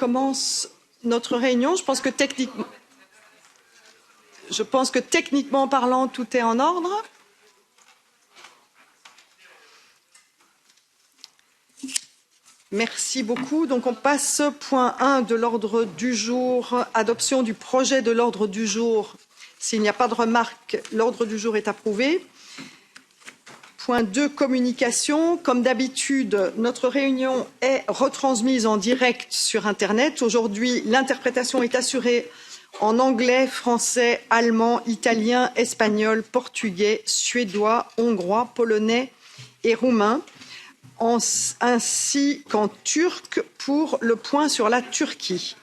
commence notre réunion. Je pense que techniquement parlant, tout est en ordre. Merci beaucoup. Donc on passe au point 1 de l'ordre du jour, adoption du projet de l'ordre du jour. S'il n'y a pas de remarques, l'ordre du jour est approuvé. Point 2, communication. Comme d'habitude, notre réunion est retransmise en direct sur Internet. Aujourd'hui, l'interprétation est assurée en anglais, français, allemand, italien, espagnol, portugais, suédois, hongrois, polonais et roumain, ainsi qu'en turc pour le point sur la Turquie.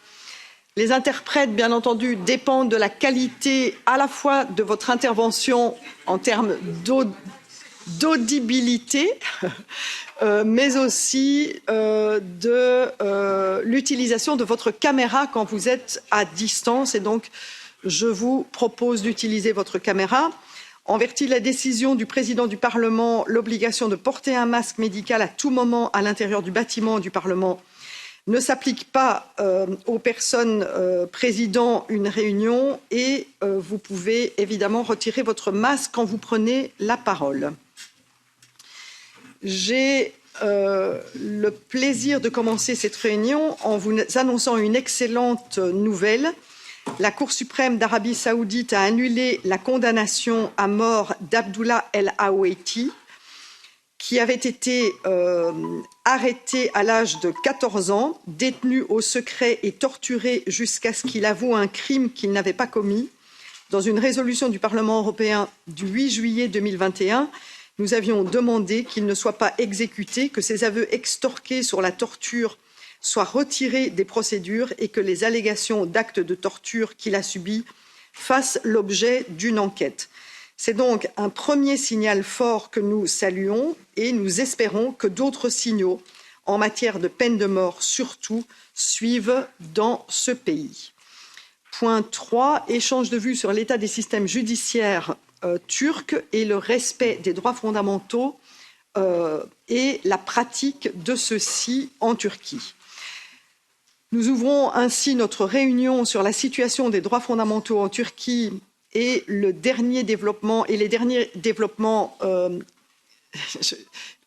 Les interprètes, bien entendu, dépendent de la qualité à la fois de votre intervention en termes d'audibilité, mais aussi de l'utilisation de votre caméra quand vous êtes à distance. Et donc, je vous propose d'utiliser votre caméra. En vertu de la décision du président du Parlement, l'obligation de porter un masque médical à tout moment à l'intérieur du bâtiment du Parlement ne s'applique pas aux personnes présidant une réunion et vous pouvez évidemment retirer votre masque quand vous prenez la parole. J'ai le plaisir de commencer cette réunion en vous annonçant une excellente nouvelle. La Cour suprême d'Arabie saoudite a annulé la condamnation à mort d'Abdullah El Aoueiti, qui avait été arrêté à l'âge de 14 ans, détenu au secret et torturé jusqu'à ce qu'il avoue un crime qu'il n'avait pas commis. Dans une résolution du Parlement européen du 8 juillet 2021, nous avions demandé qu'il ne soit pas exécuté, que ses aveux extorqués sur la torture soient retirés des procédures et que les allégations d'actes de torture qu'il a subis fassent l'objet d'une enquête. C'est donc un premier signal fort que nous saluons et nous espérons que d'autres signaux en matière de peine de mort surtout suivent dans ce pays. Point 3, échange de vues sur l'état des systèmes judiciaires turcs et le respect des droits fondamentaux et la pratique de ceux-ci en Turquie. Nous ouvrons ainsi notre réunion sur la situation des droits fondamentaux en Turquie et les derniers développements.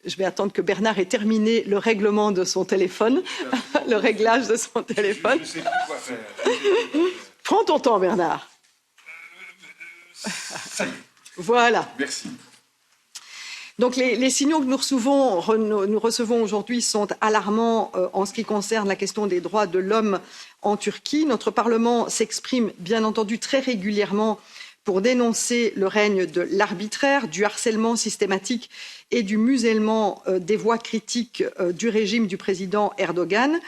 Je vais attendre que Bernard ait terminé le règlement de son téléphone, le réglage de son téléphone. Je sais plus quoi faire. Prends ton temps, Bernard. Voilà. Merci. Donc les signaux que nous recevons aujourd'hui sont alarmants en ce qui concerne la question des droits de l'homme en Turquie. Notre Parlement s'exprime bien entendu très régulièrement pour dénoncer le règne de l'arbitraire, du harcèlement systématique et du musellement des voix critiques du régime du président Erdogan.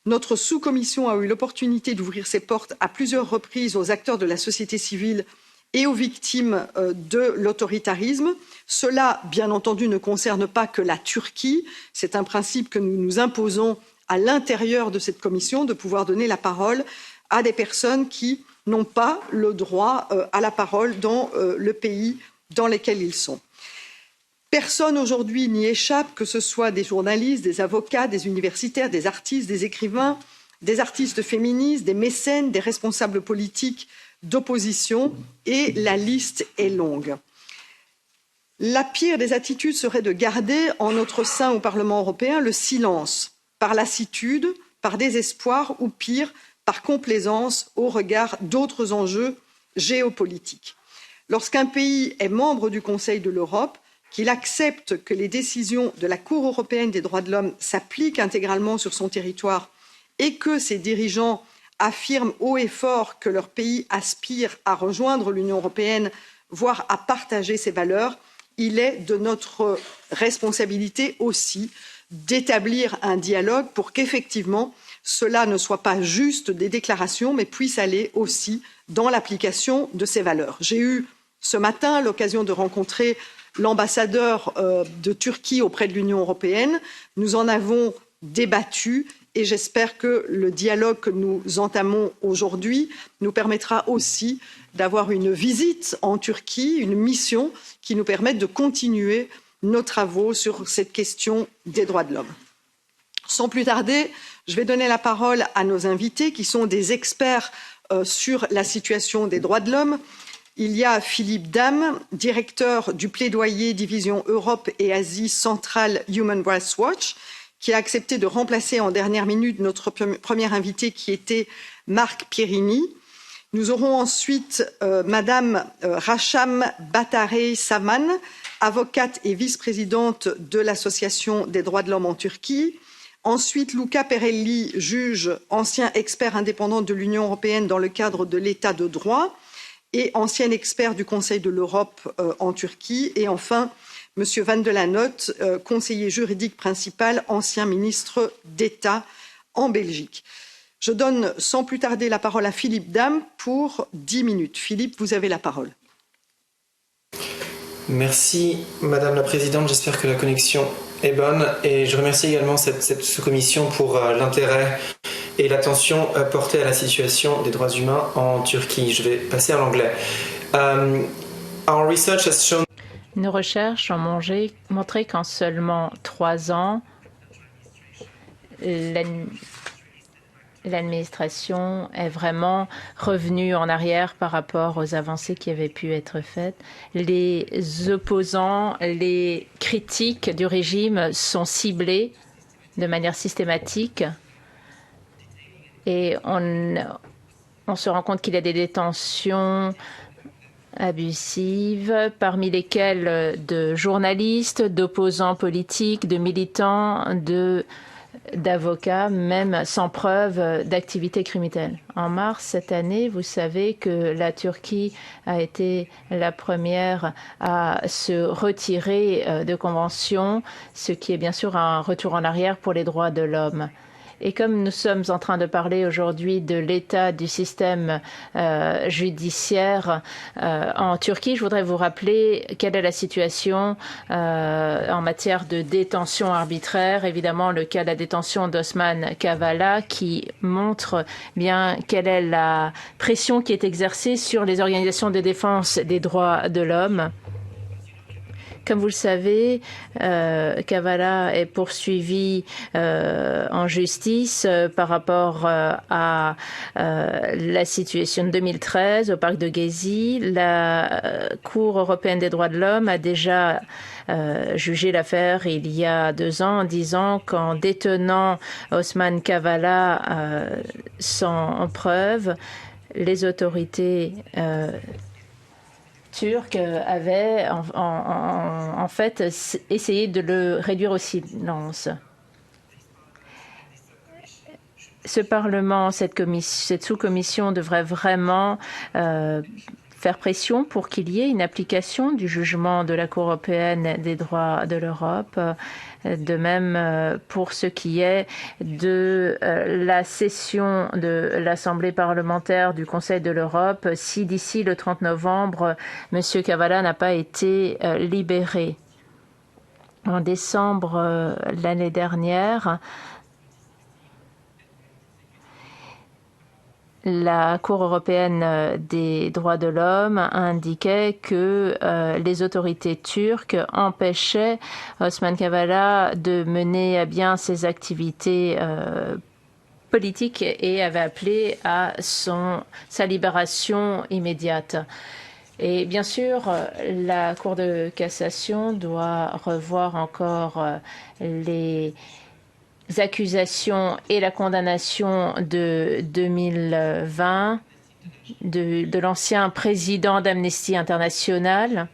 Notre sous-commission a eu l'opportunité d'ouvrir ses portes à plusieurs reprises aux acteurs de la société civile et aux victimes de l'autoritarisme. Cela, bien entendu, ne concerne pas que la Turquie. C'est un principe que nous nous imposons à l'intérieur de cette commission, de pouvoir donner la parole à des personnes qui n'ont pas le droit à la parole dans le pays dans lequel ils sont. Personne aujourd'hui n'y échappe, que ce soit des journalistes, des avocats, des universitaires, des artistes, des écrivains, des artistes féministes, des mécènes, des responsables politiques d'opposition, et la liste est longue. La pire des attitudes serait de garder en notre sein au Parlement européen le silence, par lassitude, par désespoir ou pire, par complaisance au regard d'autres enjeux géopolitiques. Lorsqu'un pays est membre du Conseil de l'Europe, qu'il accepte que les décisions de la Cour européenne des droits de l'homme s'appliquent intégralement sur son territoire et que ses dirigeants affirment haut et fort que leur pays aspire à rejoindre l'Union européenne, voire à partager ses valeurs, il est de notre responsabilité aussi d'établir un dialogue pour qu'effectivement cela ne soit pas juste des déclarations, mais puisse aller aussi dans l'application de ces valeurs. J'ai eu ce matin l'occasion de rencontrer l'ambassadeur de Turquie auprès de l'Union européenne. Nous en avons débattu et j'espère que le dialogue que nous entamons aujourd'hui nous permettra aussi d'avoir une visite en Turquie, une mission qui nous permette de continuer nos travaux sur cette question des droits de l'homme. Sans plus tarder, je vais donner la parole à nos invités qui sont des experts sur la situation des droits de l'homme. Il y a Philippe Dam, directeur du plaidoyer division Europe et Asie centrale Human Rights Watch, qui a accepté de remplacer en dernière minute notre premier invité qui était Marc Pierini. Nous aurons ensuite Madame Racham Batareh Saman, avocate et vice-présidente de l'Association des droits de l'homme en Turquie. Ensuite, Luca Perelli, juge, ancien expert indépendant de l'Union européenne dans le cadre de l'état de droit et ancien expert du Conseil de l'Europe en Turquie. Et enfin, Monsieur Van de la Notte, conseiller juridique principal, ancien ministre d'État en Belgique. Je donne sans plus tarder la parole à Philippe Dam pour 10 minutes. Philippe, vous avez la parole. Merci Madame la Présidente, j'espère que la connexion est bonne et je remercie également cette sous-commission pour l'intérêt et l'attention portée à la situation des droits humains en Turquie. Je vais passer à l'anglais. Our research has shown... Nos recherches ont montré qu'en seulement 3 ans, l'administration est vraiment revenue en arrière par rapport aux avancées qui avaient pu être faites. Les opposants, les critiques du régime sont ciblés de manière systématique et on se rend compte qu'il y a des détentions abusives, parmi lesquelles de journalistes, d'opposants politiques, de militants, d'avocats, même sans preuve d'activité criminelle. En mars cette année, vous savez que la Turquie a été la première à se retirer de conventions, ce qui est bien sûr un retour en arrière pour les droits de l'homme. Et comme nous sommes en train de parler aujourd'hui de l'état du système judiciaire en Turquie, je voudrais vous rappeler quelle est la situation en matière de détention arbitraire. Évidemment, le cas de la détention d'Osman Kavala qui montre bien quelle est la pression qui est exercée sur les organisations de défense des droits de l'homme. Comme vous le savez, Kavala est poursuivi en justice par rapport à la situation de 2013 au parc de Gezi. La Cour européenne des droits de l'homme a déjà jugé l'affaire il y a 2 ans en disant qu'en détenant Osman Kavala sans preuve, les autorités turcs avaient en fait essayé de le réduire au silence. Ce Parlement, cette sous-commission devrait vraiment faire pression pour qu'il y ait une application du jugement de la Cour européenne des droits de l'Europe. De même pour ce qui est de la session de l'Assemblée parlementaire du Conseil de l'Europe, si d'ici le 30 novembre, M. Kavala n'a pas été libéré. En décembre l'année dernière, la Cour européenne des droits de l'homme indiquait que les autorités turques empêchaient Osman Kavala de mener à bien ses activités politiques et avait appelé à sa libération immédiate. Et bien sûr, la Cour de cassation doit revoir encore les accusations et la condamnation de 2020 de l'ancien président d'Amnesty International,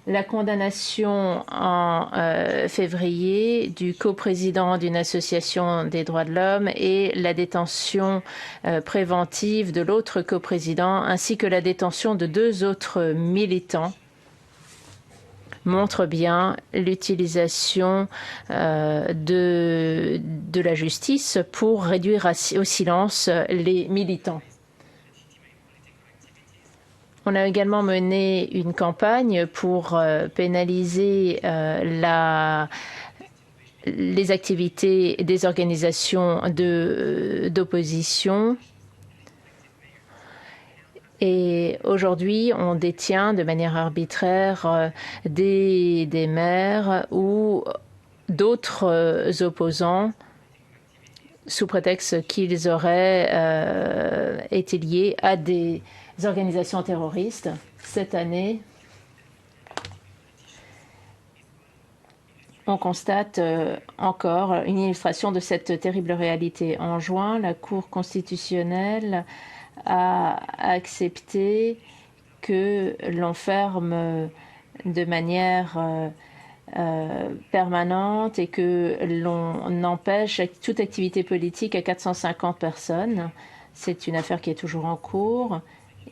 la condamnation en février du coprésident d'une association des droits de l'homme et la détention préventive de l'autre coprésident, ainsi que la détention de 2 autres militants montre bien l'utilisation de la justice pour réduire au silence les militants. On a également mené une campagne pour pénaliser les activités des organisations d'opposition. Et aujourd'hui, on détient de manière arbitraire des maires ou d'autres opposants sous prétexte qu'ils auraient été liés à des organisations terroristes. Cette année, on constate encore une illustration de cette terrible réalité. En juin, la Cour constitutionnelle a accepté que l'on ferme de manière permanente et que l'on empêche toute activité politique à 450 personnes. C'est une affaire qui est toujours en cours.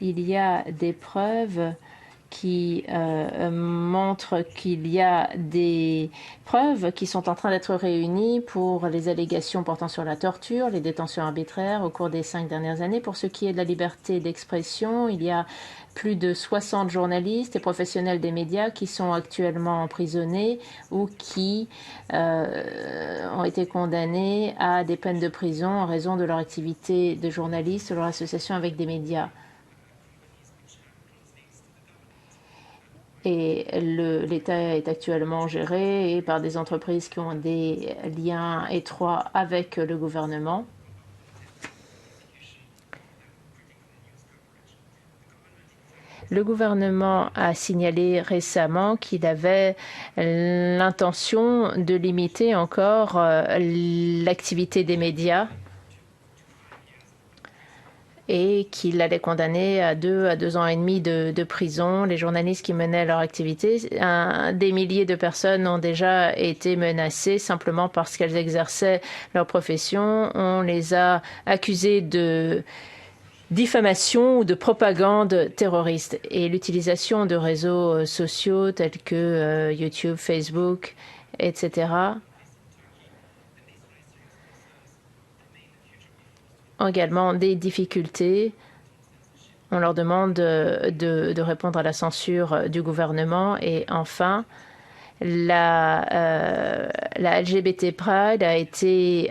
Il y a des preuves qui montrent qu'il y a des preuves qui sont en train d'être réunies pour les allégations portant sur la torture, les détentions arbitraires au cours des 5 dernières années. Pour ce qui est de la liberté d'expression, il y a plus de 60 journalistes et professionnels des médias qui sont actuellement emprisonnés ou qui ont été condamnés à des peines de prison en raison de leur activité de journaliste ou leur association avec des médias. Et l'État est actuellement géré par des entreprises qui ont des liens étroits avec le gouvernement. Le gouvernement a signalé récemment qu'il avait l'intention de limiter encore l'activité des médias et qu'il allait condamner à 2 ans et demi de prison les journalistes qui menaient leur activité. Des milliers de personnes ont déjà été menacées simplement parce qu'elles exerçaient leur profession. On les a accusées de diffamation ou de propagande terroriste. Et l'utilisation de réseaux sociaux tels que YouTube, Facebook, etc. ont également des difficultés. On leur demande de répondre à la censure du gouvernement. Et enfin, la LGBT Pride a été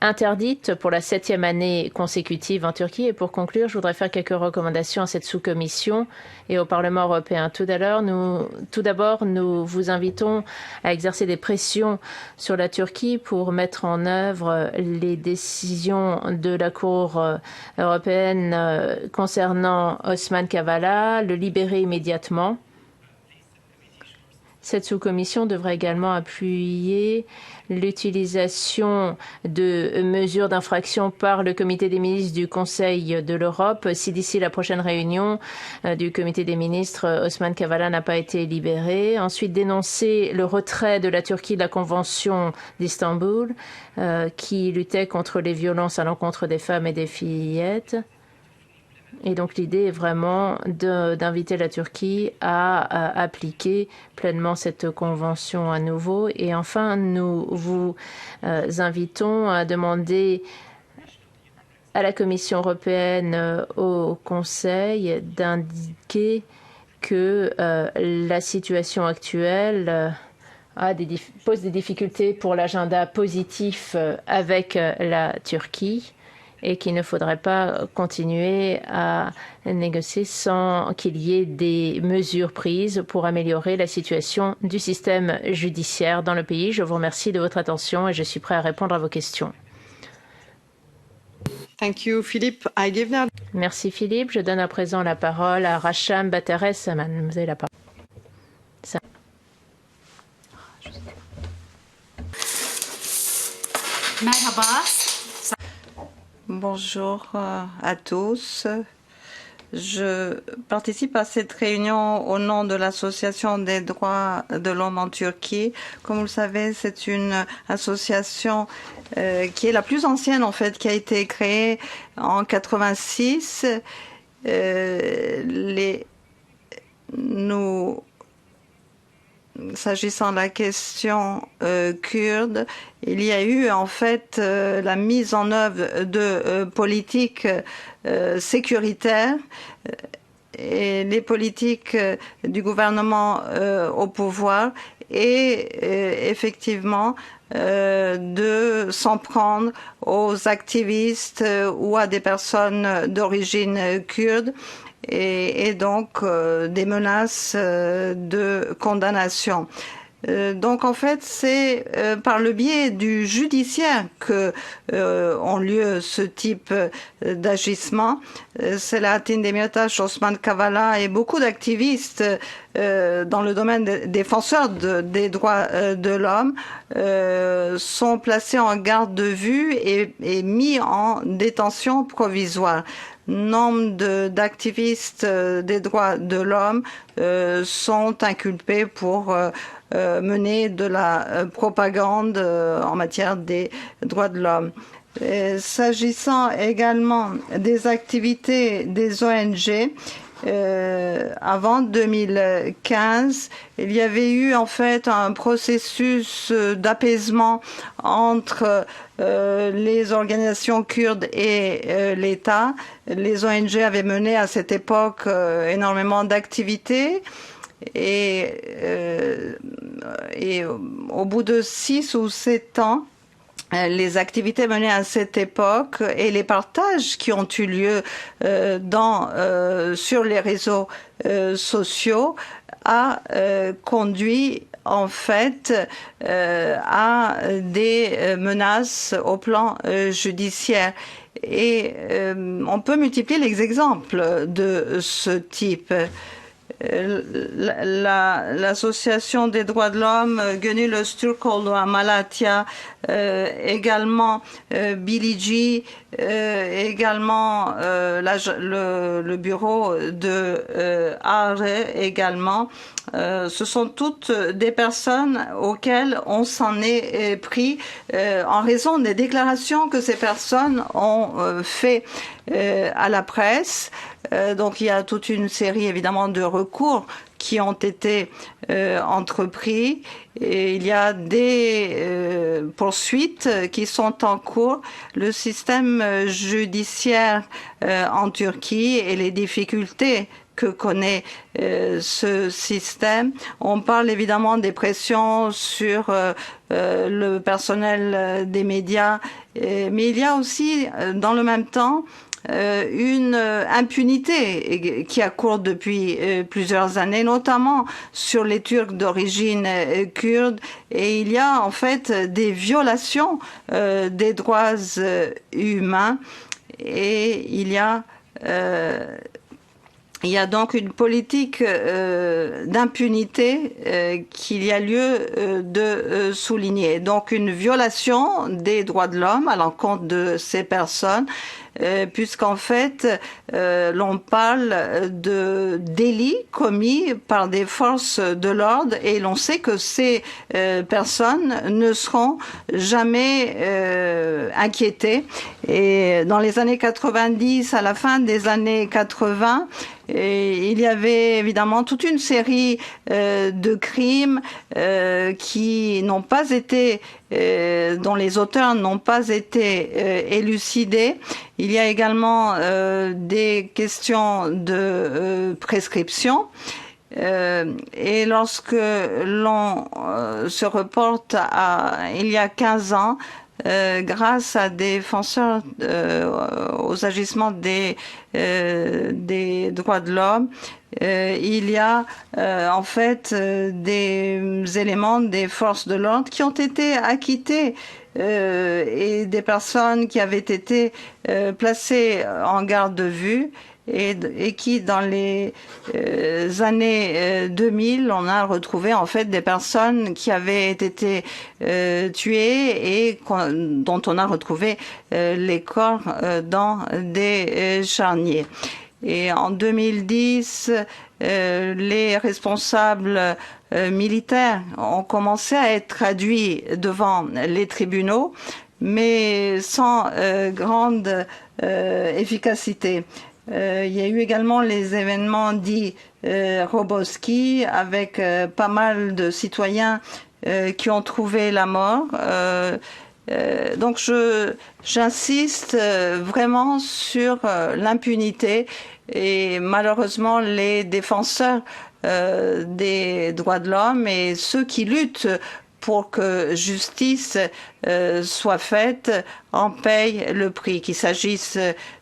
interdite pour la 7e année consécutive en Turquie. Et pour conclure, je voudrais faire quelques recommandations à cette sous-commission et au Parlement européen. Tout d'abord, nous vous invitons à exercer des pressions sur la Turquie pour mettre en œuvre les décisions de la Cour européenne concernant Osman Kavala, le libérer immédiatement. Cette sous-commission devrait également appuyer l'utilisation de mesures d'infraction par le comité des ministres du Conseil de l'Europe si d'ici la prochaine réunion du comité des ministres, Osman Kavala n'a pas été libéré. Ensuite, dénoncer le retrait de la Turquie de la Convention d'Istanbul qui luttait contre les violences à l'encontre des femmes et des fillettes. Et donc l'idée est vraiment d'inviter la Turquie à appliquer pleinement cette convention à nouveau. Et enfin, nous vous invitons à demander à la Commission européenne, au Conseil, d'indiquer que la situation actuelle pose des difficultés pour l'agenda positif avec la Turquie, et qu'il ne faudrait pas continuer à négocier sans qu'il y ait des mesures prises pour améliorer la situation du système judiciaire dans le pays. Je vous remercie de votre attention et je suis prêt à répondre à vos questions. Thank you, Philippe. I give now... Merci Philippe. Je donne à présent la parole à Racham Bateres Saman. Vous avez la parole. Merhaba. Bonjour à tous. Je participe à cette réunion au nom de l'Association des droits de l'homme en Turquie. Comme vous le savez, c'est une association qui est la plus ancienne en fait, qui a été créée en 86. S'agissant de la question kurde, il y a eu en fait la mise en œuvre de politiques sécuritaires et les politiques du gouvernement au pouvoir et effectivement de s'en prendre aux activistes ou à des personnes d'origine kurde. Et donc des menaces de condamnation. Donc en fait, c'est par le biais du judiciaire que ont lieu ce type d'agissement. Selahattin Demirtas, Osman Kavala et beaucoup d'activistes dans le domaine des défenseurs des droits de l'homme sont placés en garde de vue et mis en détention provisoire. Nombre d'activistes des droits de l'homme sont inculpés pour mener de la propagande en matière des droits de l'homme. S'agissant également des activités des ONG, avant 2015, il y avait eu en fait un processus d'apaisement entre les organisations kurdes et l'État. Les ONG avaient mené à cette époque énormément d'activités. Et au bout de 6 ou 7 ans, les activités menées à cette époque et les partages qui ont eu lieu sur les réseaux sociaux a conduit en fait à des menaces au plan judiciaire. Et on peut multiplier les exemples de ce type. L'association des droits de l'homme, Gönül Öztürkoğlu, Malatya, également Bilici, également le bureau de Ağrı également. Ce sont toutes des personnes auxquelles on s'en est pris en raison des déclarations que ces personnes ont fait à la presse. Donc il y a toute une série évidemment de recours qui ont été entrepris et il y a des poursuites qui sont en cours. Le système judiciaire en Turquie et les difficultés que connaît ce système. On parle évidemment des pressions sur le personnel des médias, mais il y a aussi dans le même temps une impunité qui accourt depuis plusieurs années, notamment sur les Turcs d'origine kurde. Et il y a en fait des violations des droits humains et il y a donc une politique d'impunité qu'il y a lieu de souligner. Donc une violation des droits de l'homme à l'encontre de ces personnes, puisqu'en fait, l'on parle de délits commis par des forces de l'ordre et l'on sait que ces personnes ne seront jamais inquiétées. Et dans les années 90, à la fin des années 80, et il y avait évidemment toute une série de crimes qui n'ont pas été, dont les auteurs n'ont pas été élucidés. Il y a également des questions de prescription. Et lorsque l'on se reporte à il y a 15 ans, grâce à des défenseurs aux agissements des droits de l'homme, il y a en fait des éléments des forces de l'ordre qui ont été acquittés et des personnes qui avaient été placées en garde de vue et qui, dans les années 2000, on a retrouvé en fait des personnes qui avaient été tuées et dont on a retrouvé les corps dans des charniers. Et en 2010, les responsables militaires ont commencé à être traduits devant les tribunaux, mais sans grande efficacité. Il y a eu également les événements dits Roboski, avec pas mal de citoyens qui ont trouvé la mort. Donc j'insiste vraiment sur l'impunité et malheureusement les défenseurs des droits de l'homme et ceux qui luttent pour que justice soit faite en payent le prix, qu'il s'agisse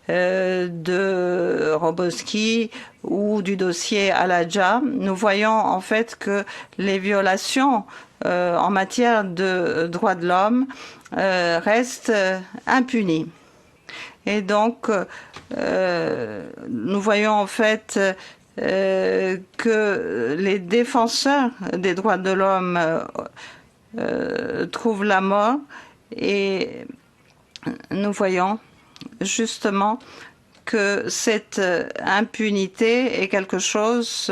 de Roboski ou du dossier Al-Adja. Nous voyons en fait que les violations en matière de droits de l'homme restent impunis. Et donc, nous voyons en fait que les défenseurs des droits de l'homme trouvent la mort, et nous voyons justement que cette impunité est quelque chose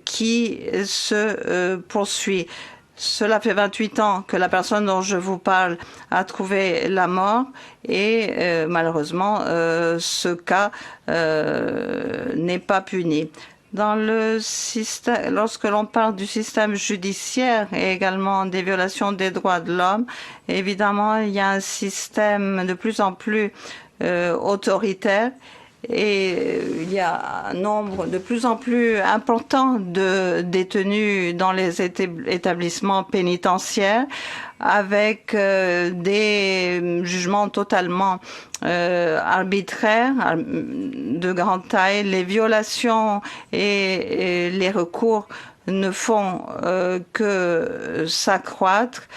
qui se poursuit. Cela fait 28 ans que la personne dont je vous parle a trouvé la mort et malheureusement, ce cas n'est pas puni. Dans le système, lorsque l'on parle du système judiciaire et également des violations des droits de l'homme, évidemment, il y a un système de plus en plus autoritaire. Et il y a un nombre de plus en plus important de détenus dans les établissements pénitentiaires avec des jugements totalement arbitraires, de grande taille. Les violations et les recours ne font que s'accroître.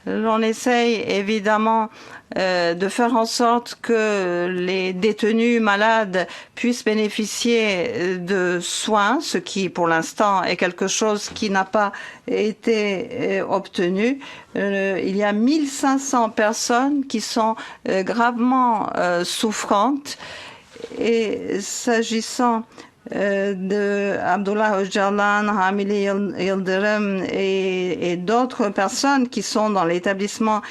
On essaye évidemment de faire en sorte que les détenus malades puissent bénéficier de soins, ce qui pour l'instant est quelque chose qui n'a pas été obtenu. Il y a 1500 personnes qui sont gravement souffrantes, et s'agissant de Abdullah Öcalan, Hamili Yıldırım et d'autres personnes qui sont dans l'établissement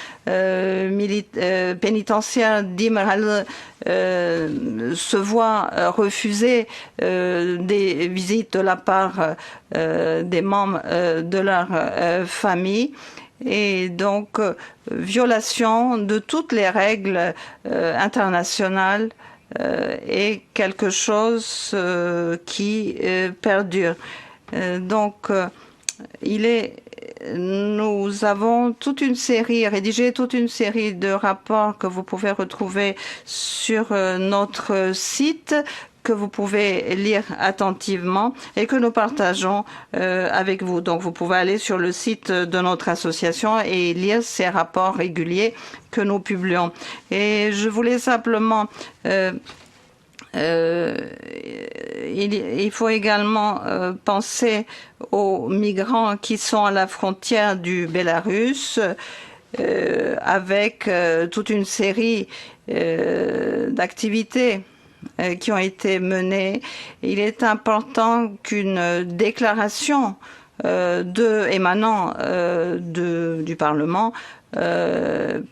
pénitentiaire d'Imralı se voient refuser des visites de la part des membres de leur famille. Et donc, violation de toutes les règles internationales est quelque chose qui perdure. Donc, nous avons rédigé toute une série de rapports que vous pouvez retrouver sur notre site, que vous pouvez lire attentivement et que nous partageons avec vous. Donc, vous pouvez aller sur le site de notre association et lire ces rapports réguliers que nous publions. Et je voulais simplement il faut également penser aux migrants qui sont à la frontière du Bélarus avec toute une série d'activités qui ont été menées. Il est important qu'une déclaration émanant du Parlement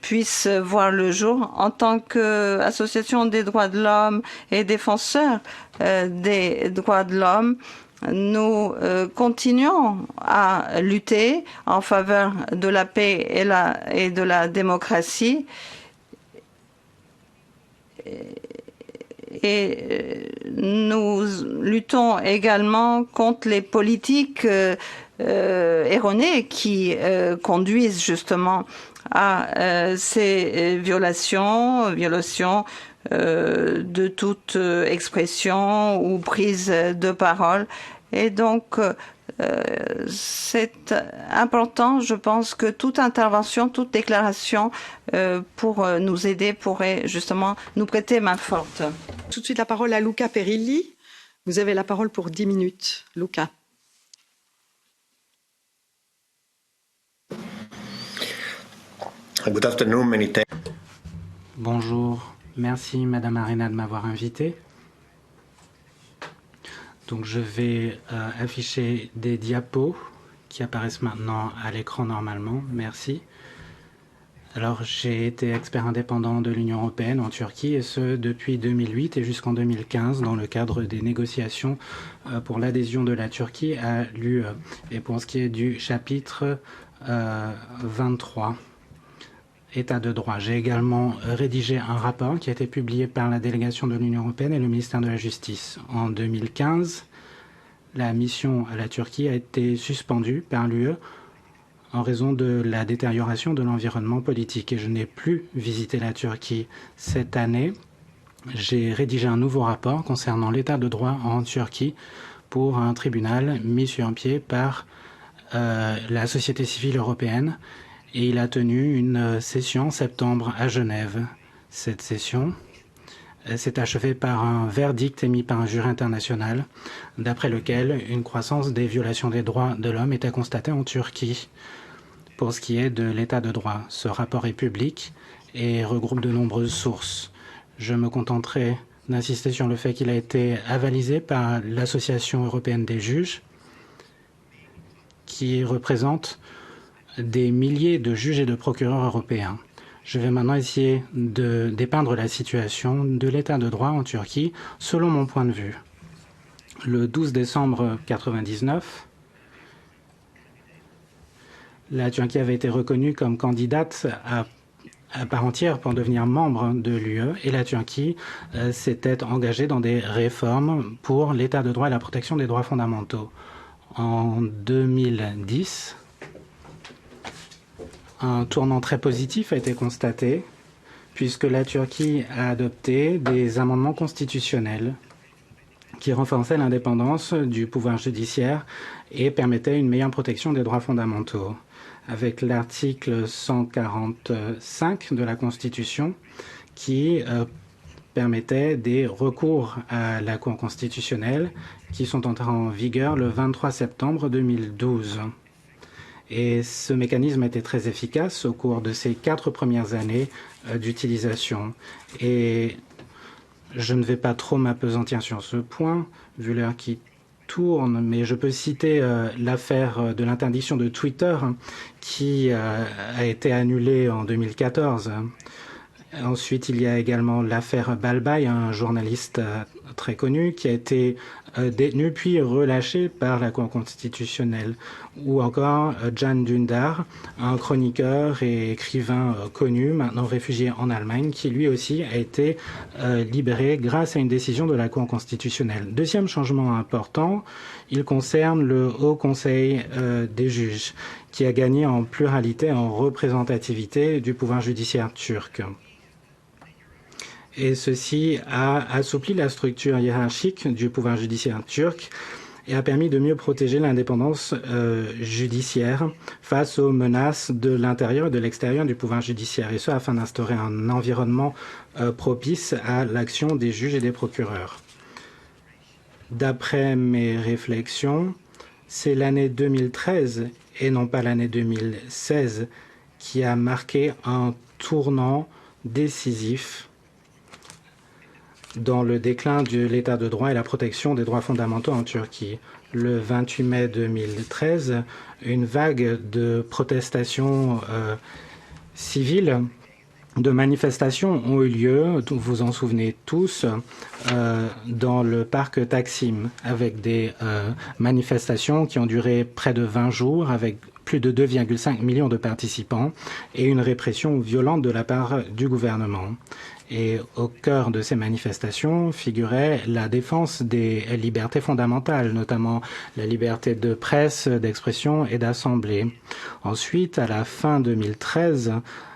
puisse voir le jour. En tant qu'association des droits de l'homme et défenseurs des droits de l'homme, nous continuons à lutter en faveur de la paix et de la démocratie. Et nous luttons également contre les politiques erronées qui conduisent justement à ces violations de toute expression ou prise de parole. Et donc, c'est important, je pense, que toute intervention, toute déclaration pour nous aider pourrait justement nous prêter main forte. Tout de suite la parole à Luca Perilli. Vous avez la parole pour 10 minutes. Luca. Good afternoon, many thanks. Bonjour, merci Madame Arena de m'avoir invité. Donc je vais afficher des diapos qui apparaissent maintenant à l'écran normalement. Merci. Alors j'ai été expert indépendant de l'Union européenne en Turquie, et ce depuis 2008 et jusqu'en 2015 dans le cadre des négociations pour l'adhésion de la Turquie à l'UE. Et pour ce qui est du chapitre 23. État de droit. J'ai également rédigé un rapport qui a été publié par la délégation de l'Union européenne et le ministère de la Justice. En 2015, la mission à la Turquie a été suspendue par l'UE en raison de la détérioration de l'environnement politique. Et je n'ai plus visité la Turquie cette année. J'ai rédigé un nouveau rapport concernant l'état de droit en Turquie pour un tribunal mis sur pied par la société civile européenne et il a tenu une session en septembre à Genève. Cette session s'est achevée par un verdict émis par un jury international d'après lequel une croissance des violations des droits de l'homme était constatée en Turquie. Pour ce qui est de l'état de droit, ce rapport est public et regroupe de nombreuses sources. Je me contenterai d'insister sur le fait qu'il a été avalisé par l'Association européenne des juges, qui représente des milliers de juges et de procureurs européens. Je vais maintenant essayer de dépeindre la situation de l'état de droit en Turquie selon mon point de vue. Le 12 décembre 1999, la Turquie avait été reconnue comme candidate à part entière pour devenir membre de l'UE et la Turquie s'était engagée dans des réformes pour l'état de droit et la protection des droits fondamentaux. En 2010, un tournant très positif a été constaté puisque la Turquie a adopté des amendements constitutionnels qui renforçaient l'indépendance du pouvoir judiciaire et permettaient une meilleure protection des droits fondamentaux. Avec l'article 145 de la Constitution qui permettait des recours à la Cour constitutionnelle qui sont entrés en vigueur le 23 septembre 2012. Et ce mécanisme était très efficace au cours de ces 4 premières années d'utilisation. Et je ne vais pas trop m'appesantir sur ce point, vu l'heure qui tourne, mais je peux citer l'affaire de l'interdiction de Twitter qui a été annulée en 2014. Ensuite, il y a également l'affaire Balbay, un journaliste très connu qui a été détenu puis relâché par la Cour constitutionnelle. Ou encore Can Dündar, un chroniqueur et écrivain connu, maintenant réfugié en Allemagne, qui lui aussi a été libéré grâce à une décision de la Cour constitutionnelle. Deuxième changement important, il concerne le Haut Conseil des juges, qui a gagné en pluralité, en représentativité du pouvoir judiciaire turc. Et ceci a assoupli la structure hiérarchique du pouvoir judiciaire turc et a permis de mieux protéger l'indépendance judiciaire face aux menaces de l'intérieur et de l'extérieur du pouvoir judiciaire, et ce afin d'instaurer un environnement propice à l'action des juges et des procureurs. D'après mes réflexions, c'est l'année 2013 et non pas l'année 2016 qui a marqué un tournant décisif dans le déclin de l'état de droit et la protection des droits fondamentaux en Turquie. Le 28 mai 2013, une vague de protestations civiles, de manifestations ont eu lieu, vous vous en souvenez tous, dans le parc Taksim, avec des manifestations qui ont duré près de 20 jours, avec plus de 2,5 millions de participants et une répression violente de la part du gouvernement. Et au cœur de ces manifestations figurait la défense des libertés fondamentales, notamment la liberté de presse, d'expression et d'assemblée. Ensuite, à la fin 2013,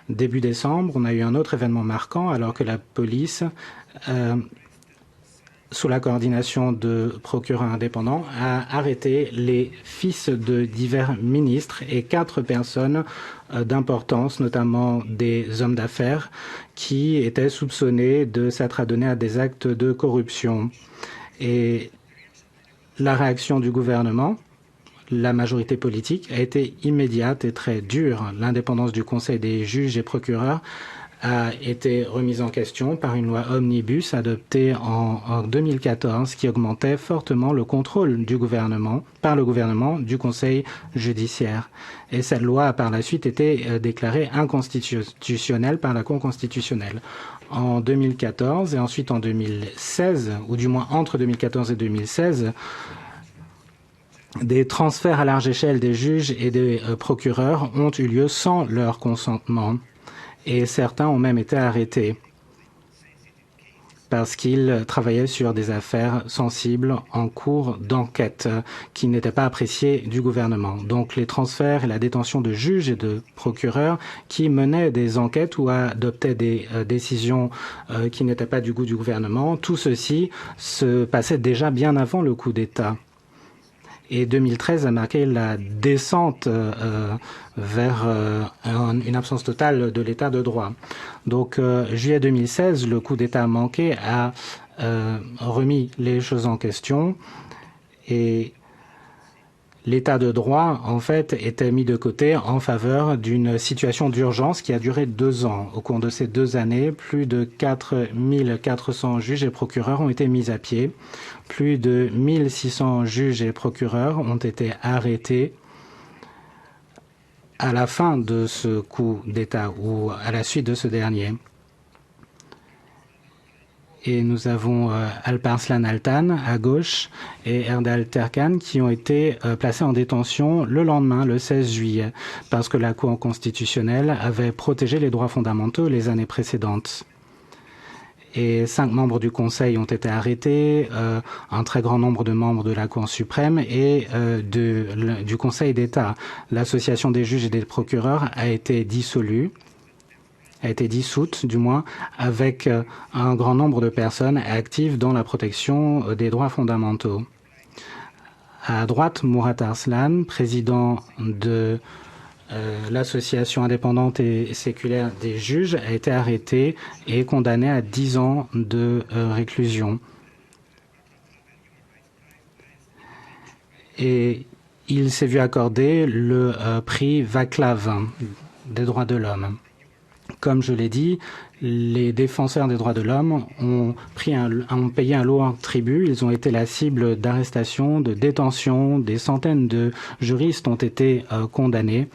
début décembre, on a eu un autre événement marquant alors que la police, sous la coordination de procureurs indépendants, a arrêté les fils de divers ministres et 4 personnes d'importance, notamment des hommes d'affaires, qui étaient soupçonnés de s'être adonnés à des actes de corruption. Et la réaction du gouvernement, la majorité politique, a été immédiate et très dure. L'indépendance du Conseil des juges et procureurs a été remise en question par une loi omnibus adoptée en 2014 qui augmentait fortement le contrôle du gouvernement, par le gouvernement, du Conseil judiciaire. Et cette loi a par la suite été déclarée inconstitutionnelle par la Cour constitutionnelle. En 2014 et ensuite en 2016, ou du moins entre 2014 et 2016, des transferts à large échelle des juges et des procureurs ont eu lieu sans leur consentement. Et certains ont même été arrêtés parce qu'ils travaillaient sur des affaires sensibles en cours d'enquête qui n'étaient pas appréciées du gouvernement. Donc les transferts et la détention de juges et de procureurs qui menaient des enquêtes ou adoptaient des décisions qui n'étaient pas du goût du gouvernement, tout ceci se passait déjà bien avant le coup d'État. Et 2013 a marqué la descente vers une absence totale de l'état de droit. Donc, juillet 2016, le coup d'État manqué a remis les choses en question et l'état de droit, en fait, était mis de côté en faveur d'une situation d'urgence qui a duré 2 ans. Au cours de ces 2 années, plus de 4400 juges et procureurs ont été mis à pied. Plus de 1600 juges et procureurs ont été arrêtés à la fin de ce coup d'État ou à la suite de ce dernier. Et nous avons Alparslan Altan à gauche et Erdal Terkan qui ont été placés en détention le lendemain, le 16 juillet, parce que la Cour constitutionnelle avait protégé les droits fondamentaux les années précédentes. Et 5 membres du Conseil ont été arrêtés, un très grand nombre de membres de la Cour suprême et du Conseil d'État. L'Association des juges et des procureurs a été dissolue. A été dissoute, du moins, avec un grand nombre de personnes actives dans la protection des droits fondamentaux. À droite, Murat Arslan, président de l'Association indépendante et séculaire des juges, a été arrêté et condamné à 10 ans de réclusion. Et il s'est vu accorder le prix Vaclav des droits de l'homme. Comme je l'ai dit, les défenseurs des droits de l'homme ont payé un lourd tribut. Ils ont été la cible d'arrestations, de détentions. Des centaines de juristes ont été condamnés,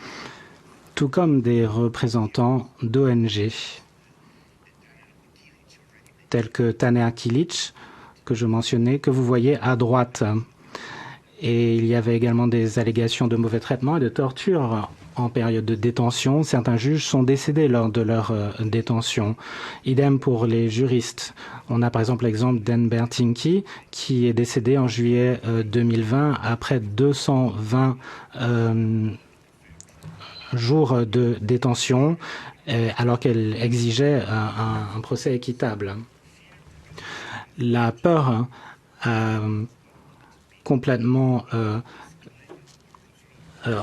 tout comme des représentants d'ONG, tels que Taner Kilic, que je mentionnais, que vous voyez à droite. Et il y avait également des allégations de mauvais traitement et de torture en période de détention. Certains juges sont décédés lors de leur détention. Idem pour les juristes. On a par exemple l'exemple d'Enver Tinky qui est décédé en juillet 2020 après 220 jours de détention alors qu'elle exigeait un procès équitable. La peur a complètement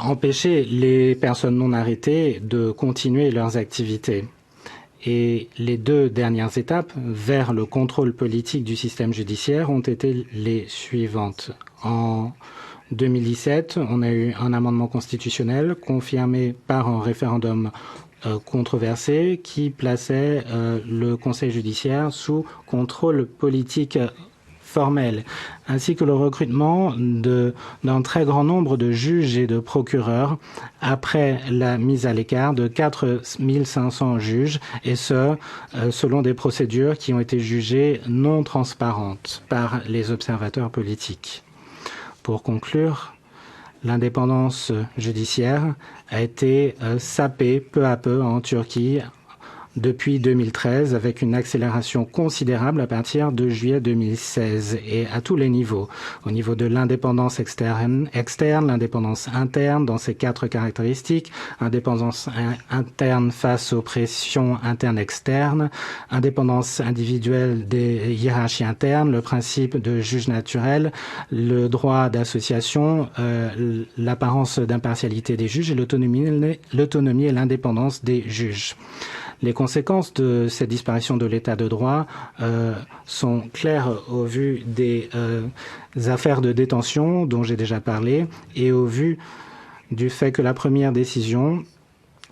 empêcher les personnes non arrêtées de continuer leurs activités. Et les 2 dernières étapes vers le contrôle politique du système judiciaire ont été les suivantes. En 2017, on a eu un amendement constitutionnel confirmé par un référendum controversé qui plaçait le Conseil judiciaire sous contrôle politique formel, ainsi que le recrutement d'un très grand nombre de juges et de procureurs après la mise à l'écart de 4500 juges, et ce, selon des procédures qui ont été jugées non transparentes par les observateurs politiques. Pour conclure, l'indépendance judiciaire a été sapée peu à peu en Turquie depuis 2013, avec une accélération considérable à partir de juillet 2016 et à tous les niveaux. Au niveau de l'indépendance externe, l'indépendance interne dans ses 4 caractéristiques, indépendance interne face aux pressions internes-externes, indépendance individuelle des hiérarchies internes, le principe de juge naturel, le droit d'association, l'apparence d'impartialité des juges et l'autonomie et l'indépendance des juges. Les conséquences de cette disparition de l'état de droit sont claires au vu des affaires de détention dont j'ai déjà parlé et au vu du fait que la première décision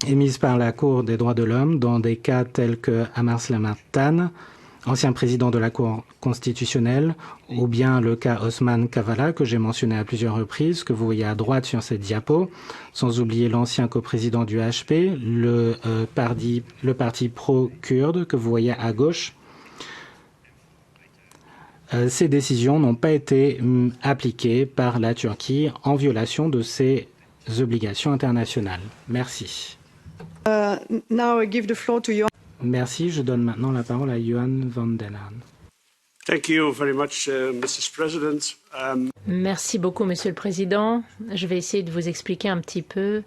émise par la Cour des droits de l'homme dans des cas tels que Alparslan Altan, ancien président de la Cour constitutionnelle, ou bien le cas Osman Kavala, que j'ai mentionné à plusieurs reprises, que vous voyez à droite sur cette diapo, sans oublier l'ancien coprésident du HP, le parti pro-kurde, que vous voyez à gauche. Ces décisions n'ont pas été appliquées par la Turquie en violation de ses obligations internationales. Merci. Now I give the floor to you. Merci. Je donne maintenant la parole à Johan van den Haan. Thank you very much, Mrs. President. Merci beaucoup, Monsieur le Président. Je vais essayer de vous expliquer un petit peu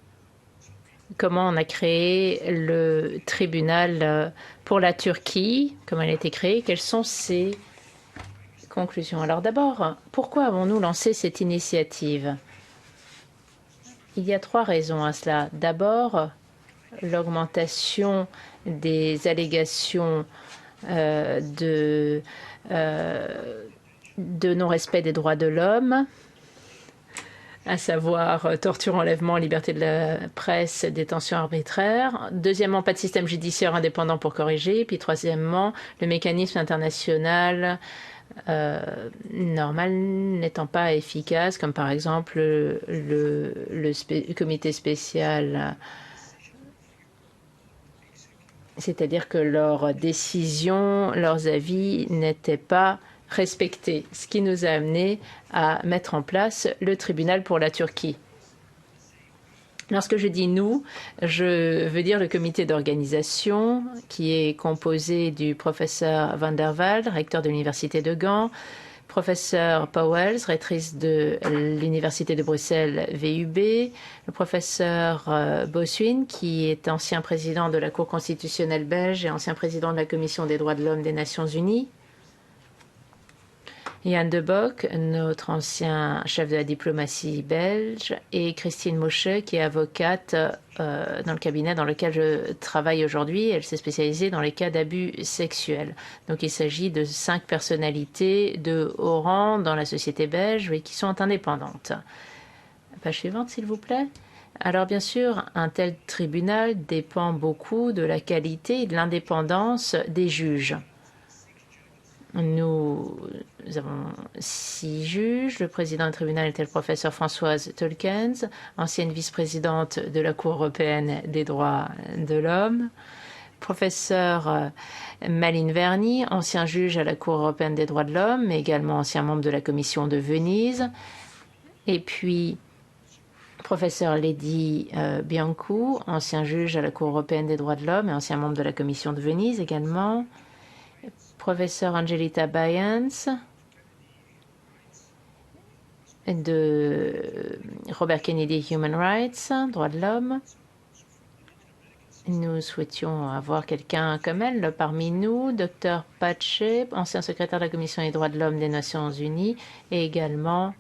comment on a créé le tribunal pour la Turquie, comment il a été créé, quelles sont ses conclusions. Alors d'abord, pourquoi avons-nous lancé cette initiative? Il y a 3 raisons à cela. D'abord, l'augmentation des allégations de non-respect des droits de l'homme, à savoir torture, enlèvement, liberté de la presse, détention arbitraire. Deuxièmement, pas de système judiciaire indépendant pour corriger. Puis troisièmement, le mécanisme international normal n'étant pas efficace, comme par exemple le comité spécial. C'est-à-dire que leurs décisions, leurs avis n'étaient pas respectés, ce qui nous a amené à mettre en place le tribunal pour la Turquie. Lorsque je dis nous, je veux dire le comité d'organisation qui est composé du professeur Van der Waal, recteur de l'université de Gand, professeur Pauwels, rectrice de l'université de Bruxelles VUB, le professeur Bossuin, qui est ancien président de la Cour constitutionnelle belge et ancien président de la Commission des droits de l'homme des Nations unies, Jan de Bock, notre ancien chef de la diplomatie belge, et Christine Mosche, qui est avocate dans le cabinet dans lequel je travaille aujourd'hui. Elle s'est spécialisée dans les cas d'abus sexuels. Donc il s'agit de 5 personnalités de haut rang dans la société belge et qui sont indépendantes. Page suivante, s'il vous plaît. Alors bien sûr, un tel tribunal dépend beaucoup de la qualité et de l'indépendance des juges. Nous avons 6 juges. Le président du tribunal était le professeur Françoise Tolkens, ancienne vice-présidente de la Cour européenne des droits de l'homme. Professeur Malin Verny, ancien juge à la Cour européenne des droits de l'homme, mais également ancien membre de la Commission de Venise. Et puis, professeur Lady Biancu, ancien juge à la Cour européenne des droits de l'homme et ancien membre de la Commission de Venise également. Professeur Angelita Bayens de Robert Kennedy Human Rights, droits de l'homme. Nous souhaitions avoir quelqu'un comme elle parmi nous, Dr Pache, ancien secrétaire de la Commission des droits de l'homme des Nations Unies, et également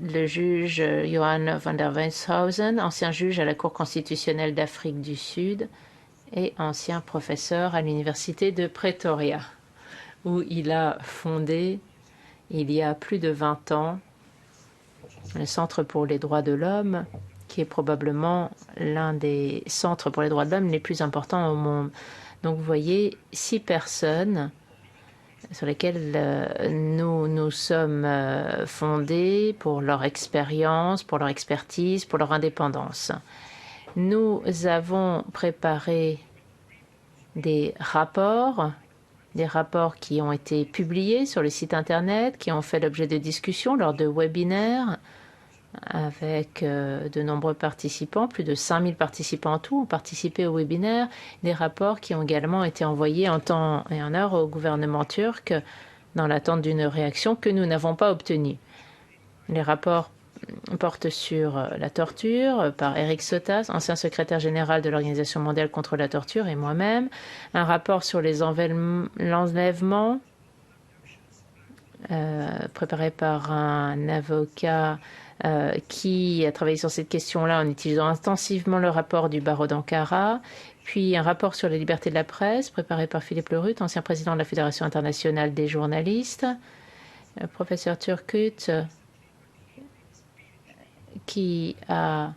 le juge Johan van der Wenshausen, ancien juge à la Cour constitutionnelle d'Afrique du Sud et ancien professeur à l'université de Pretoria, où il a fondé, il y a plus de 20 ans, le Centre pour les droits de l'homme, qui est probablement l'un des centres pour les droits de l'homme les plus importants au monde. Donc vous voyez, 6 personnes sur lesquelles nous sommes fondés pour leur expérience, pour leur expertise, pour leur indépendance. Nous avons préparé des rapports qui ont été publiés sur le site Internet, qui ont fait l'objet de discussions lors de webinaires avec de nombreux participants. Plus de 5000 participants en tout ont participé au webinaire. Des rapports qui ont également été envoyés en temps et en heure au gouvernement turc dans l'attente d'une réaction que nous n'avons pas obtenue. Les rapports portent sur la torture par Eric Sotas, ancien secrétaire général de l'Organisation mondiale contre la torture, et moi-même. Un rapport sur les enlèvements préparé par un avocat qui a travaillé sur cette question-là en utilisant intensivement le rapport du barreau d'Ankara, puis un rapport sur la liberté de la presse préparé par Philippe Lerut, ancien président de la Fédération internationale des journalistes, professeur Turkut, qui a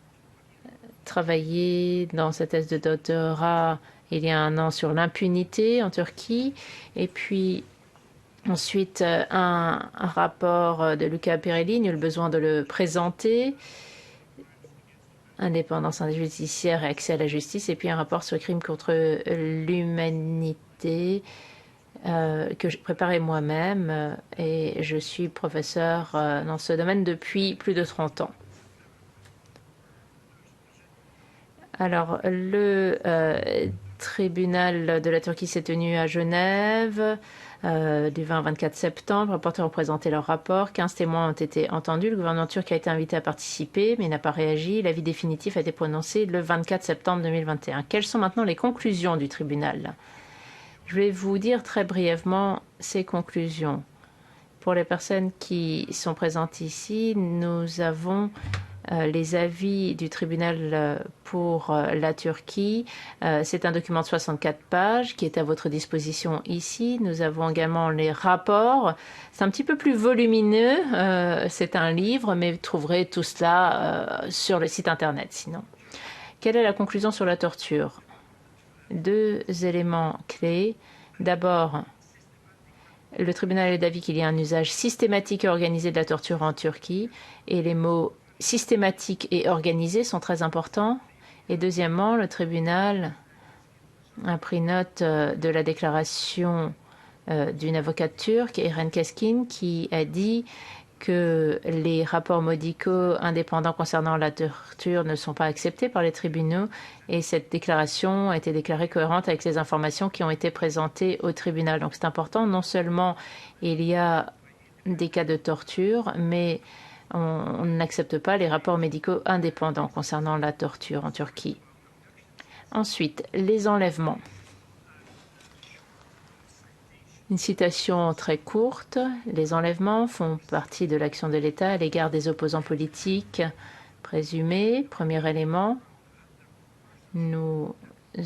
travaillé dans sa thèse de doctorat il y a 1 an sur l'impunité en Turquie, et puis ensuite, un rapport de Luca Pirelli, nul besoin de le présenter, indépendance judiciaire et accès à la justice, et puis un rapport sur le crime contre l'humanité que j'ai préparé moi-même, et je suis professeur dans ce domaine depuis plus de 30 ans. Alors, le tribunal de la Turquie s'est tenu à Genève du 20 au 24 septembre. Les rapporteurs ont présenté leur rapport. 15 témoins ont été entendus. Le gouvernement turc a été invité à participer, mais n'a pas réagi. L'avis définitif a été prononcé le 24 septembre 2021. Quelles sont maintenant les conclusions du tribunal? Je vais vous dire très brièvement ces conclusions. Pour les personnes qui sont présentes ici, nous avons les avis du tribunal pour la Turquie. C'est un document de 64 pages qui est à votre disposition ici. Nous avons également les rapports. C'est un petit peu plus volumineux. C'est un livre, mais vous trouverez tout cela sur le site Internet sinon. Quelle est la conclusion sur la torture? Deux éléments clés. D'abord, le tribunal est d'avis qu'il y a un usage systématique et organisé de la torture en Turquie, et les mots systématique et organisé sont très importants. Et deuxièmement, le tribunal a pris note de la déclaration d'une avocate turque, Eren Keskin, qui a dit que les rapports médicaux indépendants concernant la torture ne sont pas acceptés par les tribunaux, et cette déclaration a été déclarée cohérente avec les informations qui ont été présentées au tribunal. Donc c'est important, non seulement il y a des cas de torture, mais on n'accepte pas les rapports médicaux indépendants concernant la torture en Turquie. Ensuite, les enlèvements. Une citation très courte. Les enlèvements font partie de l'action de l'État à l'égard des opposants politiques présumés. Premier élément, nous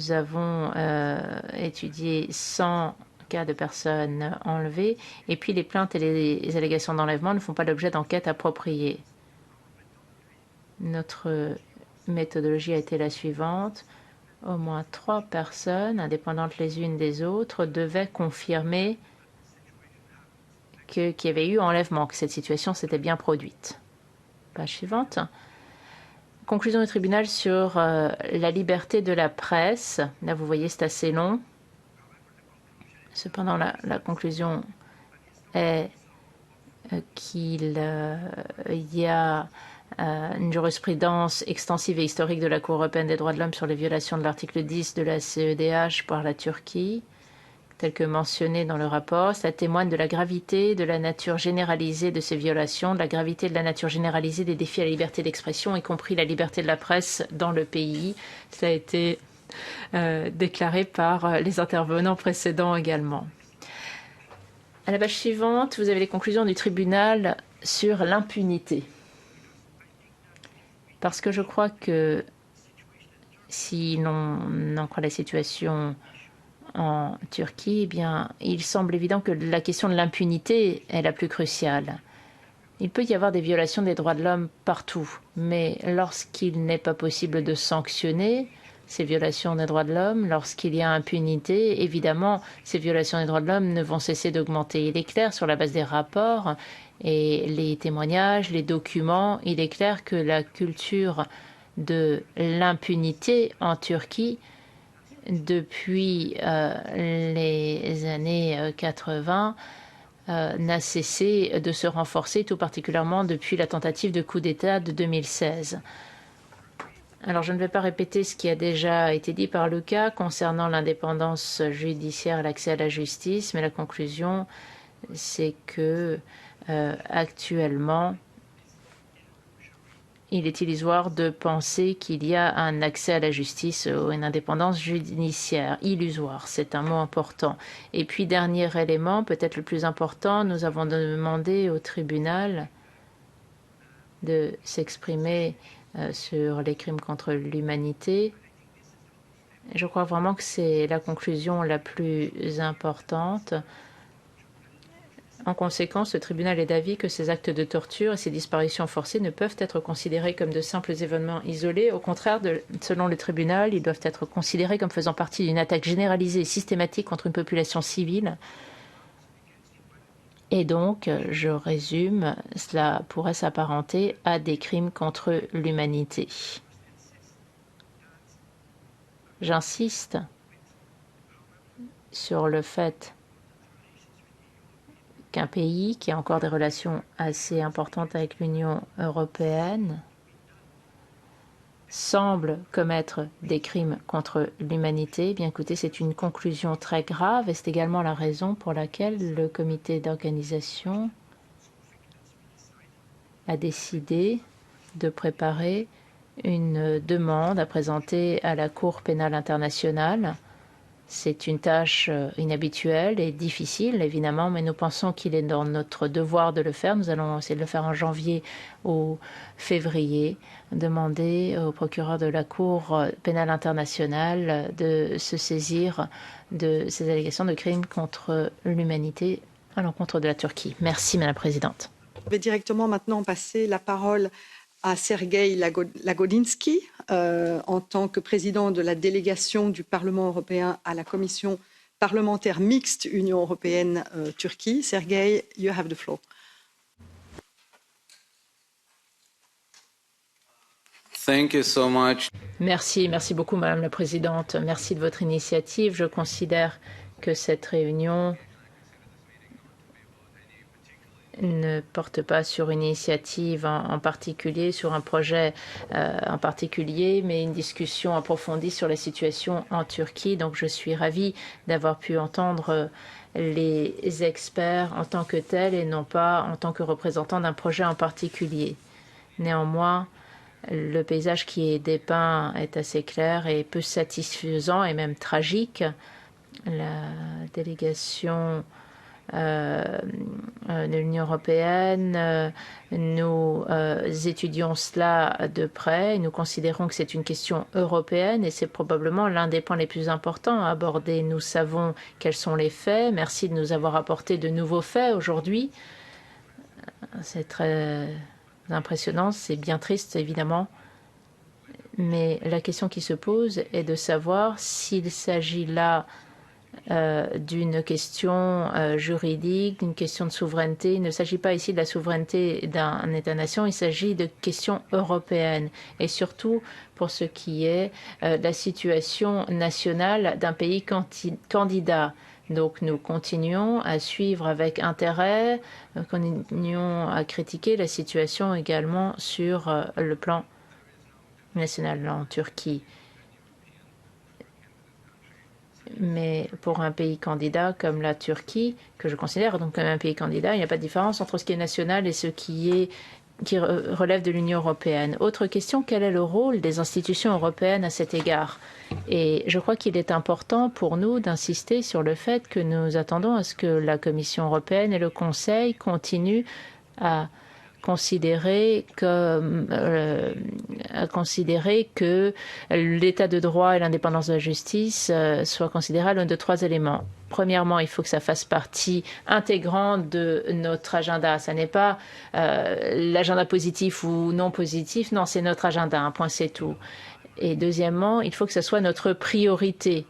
avons étudié 100 cas de personnes enlevées, et puis les plaintes et les allégations d'enlèvement ne font pas l'objet d'enquêtes appropriées. Notre méthodologie a été la suivante. Au moins 3 personnes, indépendantes les unes des autres, devaient confirmer qu'il y avait eu enlèvement, que cette situation s'était bien produite. Page suivante. Conclusion du tribunal sur la liberté de la presse. Là, vous voyez, c'est assez long. Cependant, la conclusion est qu'il y a une jurisprudence extensive et historique de la Cour européenne des droits de l'homme sur les violations de l'article 10 de la CEDH par la Turquie, tel que mentionné dans le rapport. Ça témoigne de la gravité, de la nature généralisée de ces violations, de la gravité de la nature généralisée des défis à la liberté d'expression, y compris la liberté de la presse dans le pays. Ça a été déclaré par les intervenants précédents également. À la page suivante, vous avez les conclusions du tribunal sur l'impunité. Parce que je crois que si l'on en croit la situation en Turquie, eh bien, il semble évident que la question de l'impunité est la plus cruciale. Il peut y avoir des violations des droits de l'homme partout, mais lorsqu'il n'est pas possible de sanctionner ces violations des droits de l'homme, lorsqu'il y a impunité, évidemment, ces violations des droits de l'homme ne vont cesser d'augmenter. Il est clair, sur la base des rapports et les témoignages, les documents, il est clair que la culture de l'impunité en Turquie, depuis les années 80, n'a cessé de se renforcer, tout particulièrement depuis la tentative de coup d'État de 2016. Alors, je ne vais pas répéter ce qui a déjà été dit par Luca concernant l'indépendance judiciaire et l'accès à la justice, mais la conclusion, c'est que actuellement, il est illusoire de penser qu'il y a un accès à la justice ou une indépendance judiciaire. Illusoire, c'est un mot important. Et puis, dernier élément, peut-être le plus important, nous avons demandé au tribunal de s'exprimer sur les crimes contre l'humanité. Je crois vraiment que c'est la conclusion la plus importante. En conséquence, le tribunal est d'avis que ces actes de torture et ces disparitions forcées ne peuvent être considérés comme de simples événements isolés. Au contraire, selon le tribunal, ils doivent être considérés comme faisant partie d'une attaque généralisée et systématique contre une population civile. Et donc, je résume, cela pourrait s'apparenter à des crimes contre l'humanité. J'insiste sur le fait qu'un pays qui a encore des relations assez importantes avec l'Union européenne semble commettre des crimes contre l'humanité. Bien écoutez, c'est une conclusion très grave et c'est également la raison pour laquelle le comité d'organisation a décidé de préparer une demande à présenter à la Cour pénale internationale. C'est une tâche inhabituelle et difficile, évidemment, mais nous pensons qu'il est dans notre devoir de le faire. Nous allons essayer de le faire en janvier ou février, demander au procureur de la Cour pénale internationale de se saisir de ces allégations de crimes contre l'humanité à l'encontre de la Turquie. Merci, Madame la Présidente. Je vais directement maintenant passer la parole à Sergueï Lagodinsky, en tant que président de la délégation du Parlement européen à la commission parlementaire mixte Union européenne-Turquie. Sergueï, you have the floor. Thank you so much. Merci beaucoup, Madame la Présidente. Merci de votre initiative. Je considère que cette réunion ne porte pas sur une initiative en particulier, sur un projet en particulier, mais une discussion approfondie sur la situation en Turquie. Donc je suis ravie d'avoir pu entendre les experts en tant que tels et non pas en tant que représentants d'un projet en particulier. Néanmoins, le paysage qui est dépeint est assez clair et peu satisfaisant et même tragique. La délégation de l'Union européenne, nous étudions cela de près et nous considérons que c'est une question européenne et c'est probablement l'un des points les plus importants à aborder. Nous savons quels sont les faits. Merci de nous avoir apporté de nouveaux faits aujourd'hui. C'est très impressionnant, c'est bien triste évidemment, mais la question qui se pose est de savoir s'il s'agit là d'une question juridique, d'une question de souveraineté. Il ne s'agit pas ici de la souveraineté d'un État-nation, il s'agit de questions européennes. Et surtout pour ce qui est de la situation nationale d'un pays candidat. Donc nous continuons à suivre avec intérêt, nous continuons à critiquer la situation également sur le plan national en Turquie. Mais pour un pays candidat comme la Turquie, que je considère donc comme un pays candidat, il n'y a pas de différence entre ce qui est national et ce qui relève de l'Union européenne. Autre question, quel est le rôle des institutions européennes à cet égard? Et je crois qu'il est important pour nous d'insister sur le fait que nous attendons à ce que la Commission européenne et le Conseil continuent à considérer que l'état de droit et l'indépendance de la justice soient considérés l'un de trois éléments. Premièrement, il faut que ça fasse partie intégrante de notre agenda. Ça n'est pas l'agenda positif ou non positif. Non, c'est notre agenda. Un point, c'est tout. Et deuxièmement, il faut que ça soit notre priorité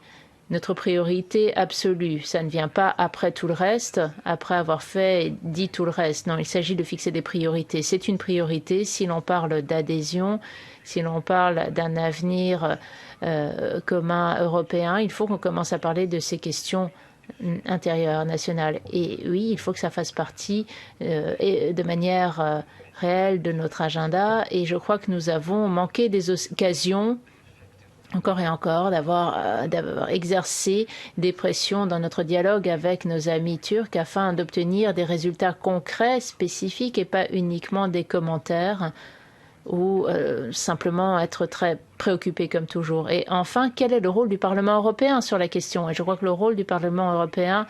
absolue. Ça ne vient pas après tout le reste, après avoir fait et dit tout le reste. Non, il s'agit de fixer des priorités. C'est une priorité si l'on parle d'adhésion, si l'on parle d'un avenir commun européen. Il faut qu'on commence à parler de ces questions intérieures, nationales. Et oui, il faut que ça fasse partie de manière réelle de notre agenda. Et je crois que nous avons manqué des occasions encore et encore d'avoir exercé des pressions dans notre dialogue avec nos amis turcs afin d'obtenir des résultats concrets, spécifiques et pas uniquement des commentaires ou simplement être très préoccupé comme toujours. Et enfin, quel est le rôle du Parlement européen sur la question? Et je crois que le rôle du Parlement européen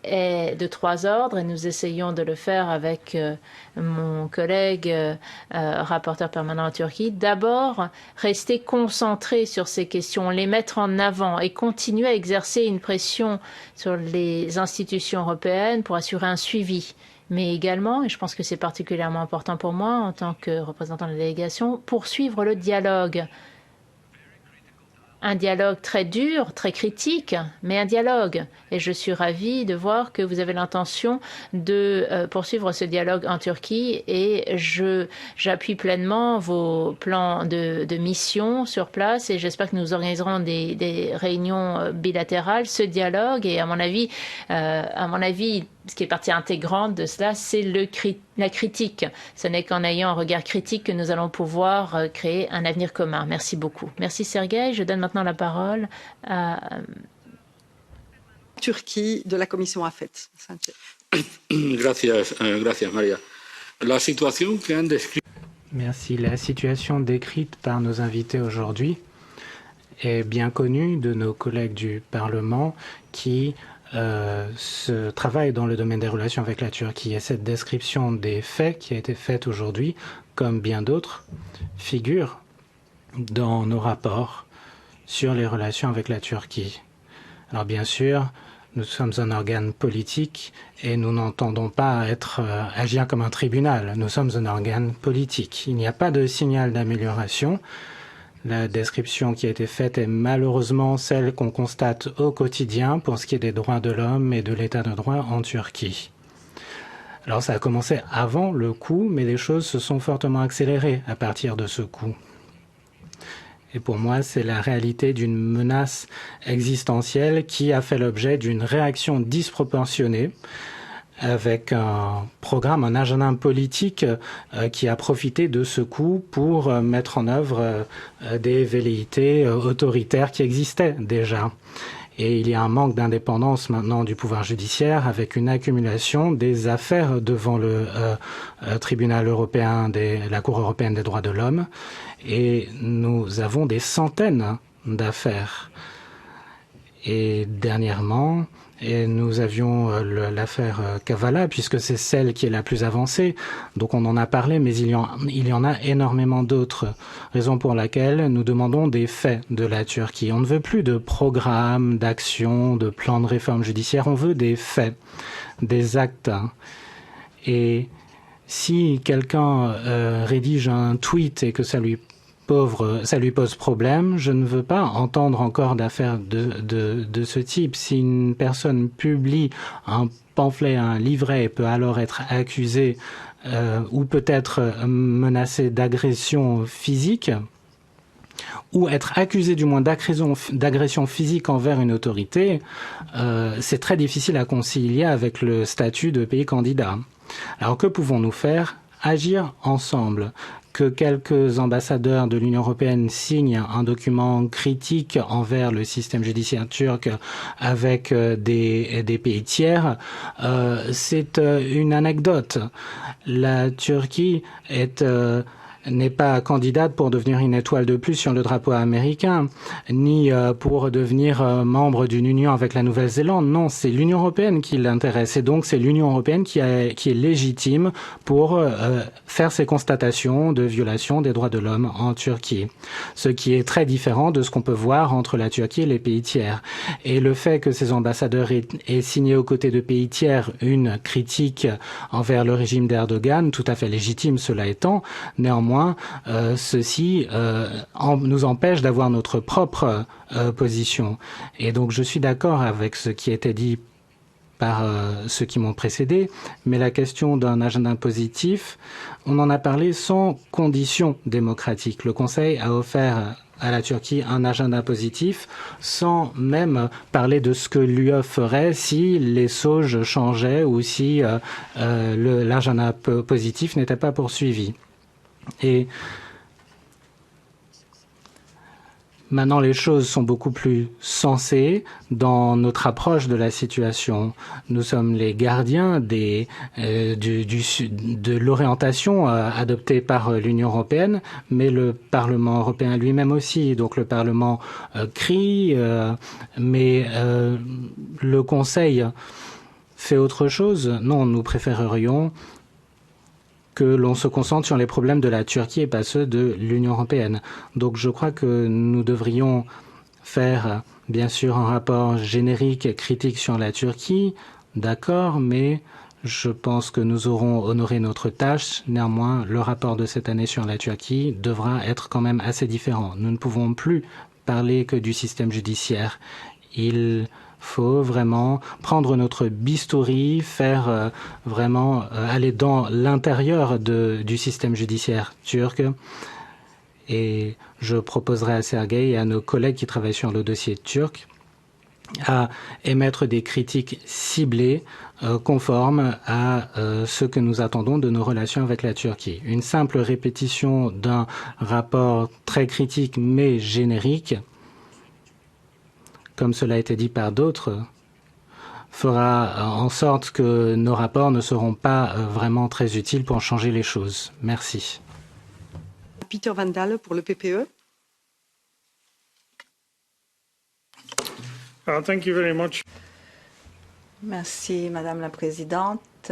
est de trois ordres et nous essayons de le faire avec mon collègue rapporteur permanent en Turquie. D'abord, rester concentré sur ces questions, les mettre en avant et continuer à exercer une pression sur les institutions européennes pour assurer un suivi. Mais également, et je pense que c'est particulièrement important pour moi en tant que représentant de la délégation, poursuivre le dialogue. Un dialogue très dur, très critique, mais un dialogue. Et je suis ravie de voir que vous avez l'intention de poursuivre ce dialogue en Turquie et j'appuie pleinement vos plans de mission sur place et j'espère que nous organiserons des réunions bilatérales. Ce dialogue et à mon avis, ce qui est partie intégrante de cela, c'est la critique. Ce n'est qu'en ayant un regard critique que nous allons pouvoir créer un avenir commun. Merci beaucoup. Merci Sergueï. Je donne maintenant la parole à Turquie de la commission AFET. Gracias, Maria. La situation que han descrit... Merci. La situation décrite par nos invités aujourd'hui est bien connue de nos collègues du Parlement qui travaillent dans le domaine des relations avec la Turquie. Et cette description des faits qui a été faite aujourd'hui, comme bien d'autres, figure dans nos rapports sur les relations avec la Turquie. Alors bien sûr, nous sommes un organe politique et nous n'entendons pas agir comme un tribunal. Nous sommes un organe politique. Il n'y a pas de signal d'amélioration. La description qui a été faite est malheureusement celle qu'on constate au quotidien pour ce qui est des droits de l'homme et de l'état de droit en Turquie. Alors ça a commencé avant le coup, mais les choses se sont fortement accélérées à partir de ce coup. Et pour moi, c'est la réalité d'une menace existentielle qui a fait l'objet d'une réaction disproportionnée avec un programme, un agenda politique qui a profité de ce coup pour mettre en œuvre des velléités autoritaires qui existaient déjà. Et il y a un manque d'indépendance maintenant du pouvoir judiciaire avec une accumulation des affaires devant le tribunal européen, la Cour européenne des droits de l'homme. Et nous avons des centaines d'affaires. Et dernièrement, nous avions l'affaire Kavala, puisque c'est celle qui est la plus avancée. Donc on en a parlé, mais il y en a énormément d'autres. Raison pour laquelle nous demandons des faits de la Turquie. On ne veut plus de programmes, d'actions, de plans de réforme judiciaire. On veut des faits, des actes. Et si quelqu'un rédige un tweet et que ça lui pose problème, je ne veux pas entendre encore d'affaires de ce type. Si une personne publie un pamphlet, un livret, peut alors être accusée ou peut-être menacée d'agression physique, ou être accusé du moins d'agression physique envers une autorité, c'est très difficile à concilier avec le statut de pays candidat. Alors que pouvons-nous faire? Agir ensemble. Que quelques ambassadeurs de l'Union européenne signent un document critique envers le système judiciaire turc avec des pays tiers, c'est une anecdote. La Turquie n'est pas candidate pour devenir une étoile de plus sur le drapeau américain, ni pour devenir membre d'une union avec la Nouvelle-Zélande. Non, c'est l'Union européenne qui l'intéresse. Et donc, c'est l'Union européenne qui est légitime pour faire ces constatations de violation des droits de l'homme en Turquie. Ce qui est très différent de ce qu'on peut voir entre la Turquie et les pays tiers. Et le fait que ces ambassadeurs aient signé aux côtés de pays tiers une critique envers le régime d'Erdogan, tout à fait légitime cela étant, néanmoins, ceci nous empêche d'avoir notre propre position. Et donc je suis d'accord avec ce qui a été dit par ceux qui m'ont précédé, mais la question d'un agenda positif, on en a parlé sans conditions démocratiques. Le Conseil a offert à la Turquie un agenda positif sans même parler de ce que l'UE ferait si les sauges changeaient ou si l'agenda positif n'était pas poursuivi. Et maintenant, les choses sont beaucoup plus sensées dans notre approche de la situation. Nous sommes les gardiens de l'orientation adoptée par l'Union européenne, mais le Parlement européen lui-même aussi. Donc le Parlement crie, mais le Conseil fait autre chose. Non, nous préférerions que l'on se concentre sur les problèmes de la Turquie et pas ceux de l'Union européenne. Donc je crois que nous devrions faire, bien sûr, un rapport générique et critique sur la Turquie, d'accord, mais je pense que nous aurons honoré notre tâche. Néanmoins, le rapport de cette année sur la Turquie devra être quand même assez différent. Nous ne pouvons plus parler que du système judiciaire. Il faut vraiment prendre notre bistouri, faire vraiment aller dans l'intérieur du système judiciaire turc. Et je proposerai à Sergueï et à nos collègues qui travaillent sur le dossier turc à émettre des critiques ciblées conformes à ce que nous attendons de nos relations avec la Turquie. Une simple répétition d'un rapport très critique mais générique, comme cela a été dit par d'autres, fera en sorte que nos rapports ne seront pas vraiment très utiles pour changer les choses. Merci. Peter Van Dalen pour le PPE. Thank you very much. Merci, Madame la Présidente.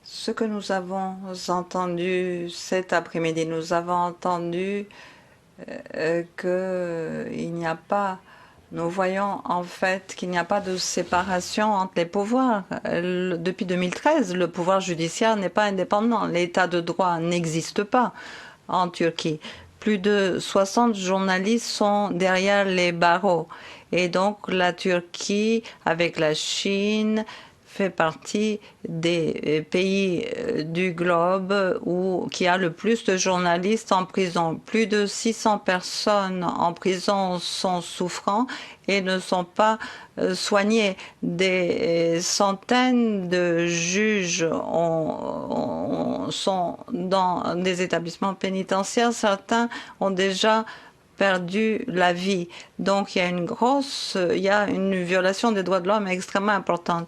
Ce que nous avons entendu cet après-midi, nous avons entendu qu'il n'y a pas, nous voyons en fait qu'il n'y a pas de séparation entre les pouvoirs. Depuis 2013, le pouvoir judiciaire n'est pas indépendant. L'état de droit n'existe pas en Turquie. Plus de 60 journalistes sont derrière les barreaux. Et donc la Turquie, avec la Chine, fait partie des pays du globe qui a le plus de journalistes en prison. Plus de 600 personnes en prison sont souffrants et ne sont pas soignées. Des centaines de juges sont dans des établissements pénitentiaires. Certains ont déjà perdu la vie. Donc il y a une violation des droits de l'homme extrêmement importante.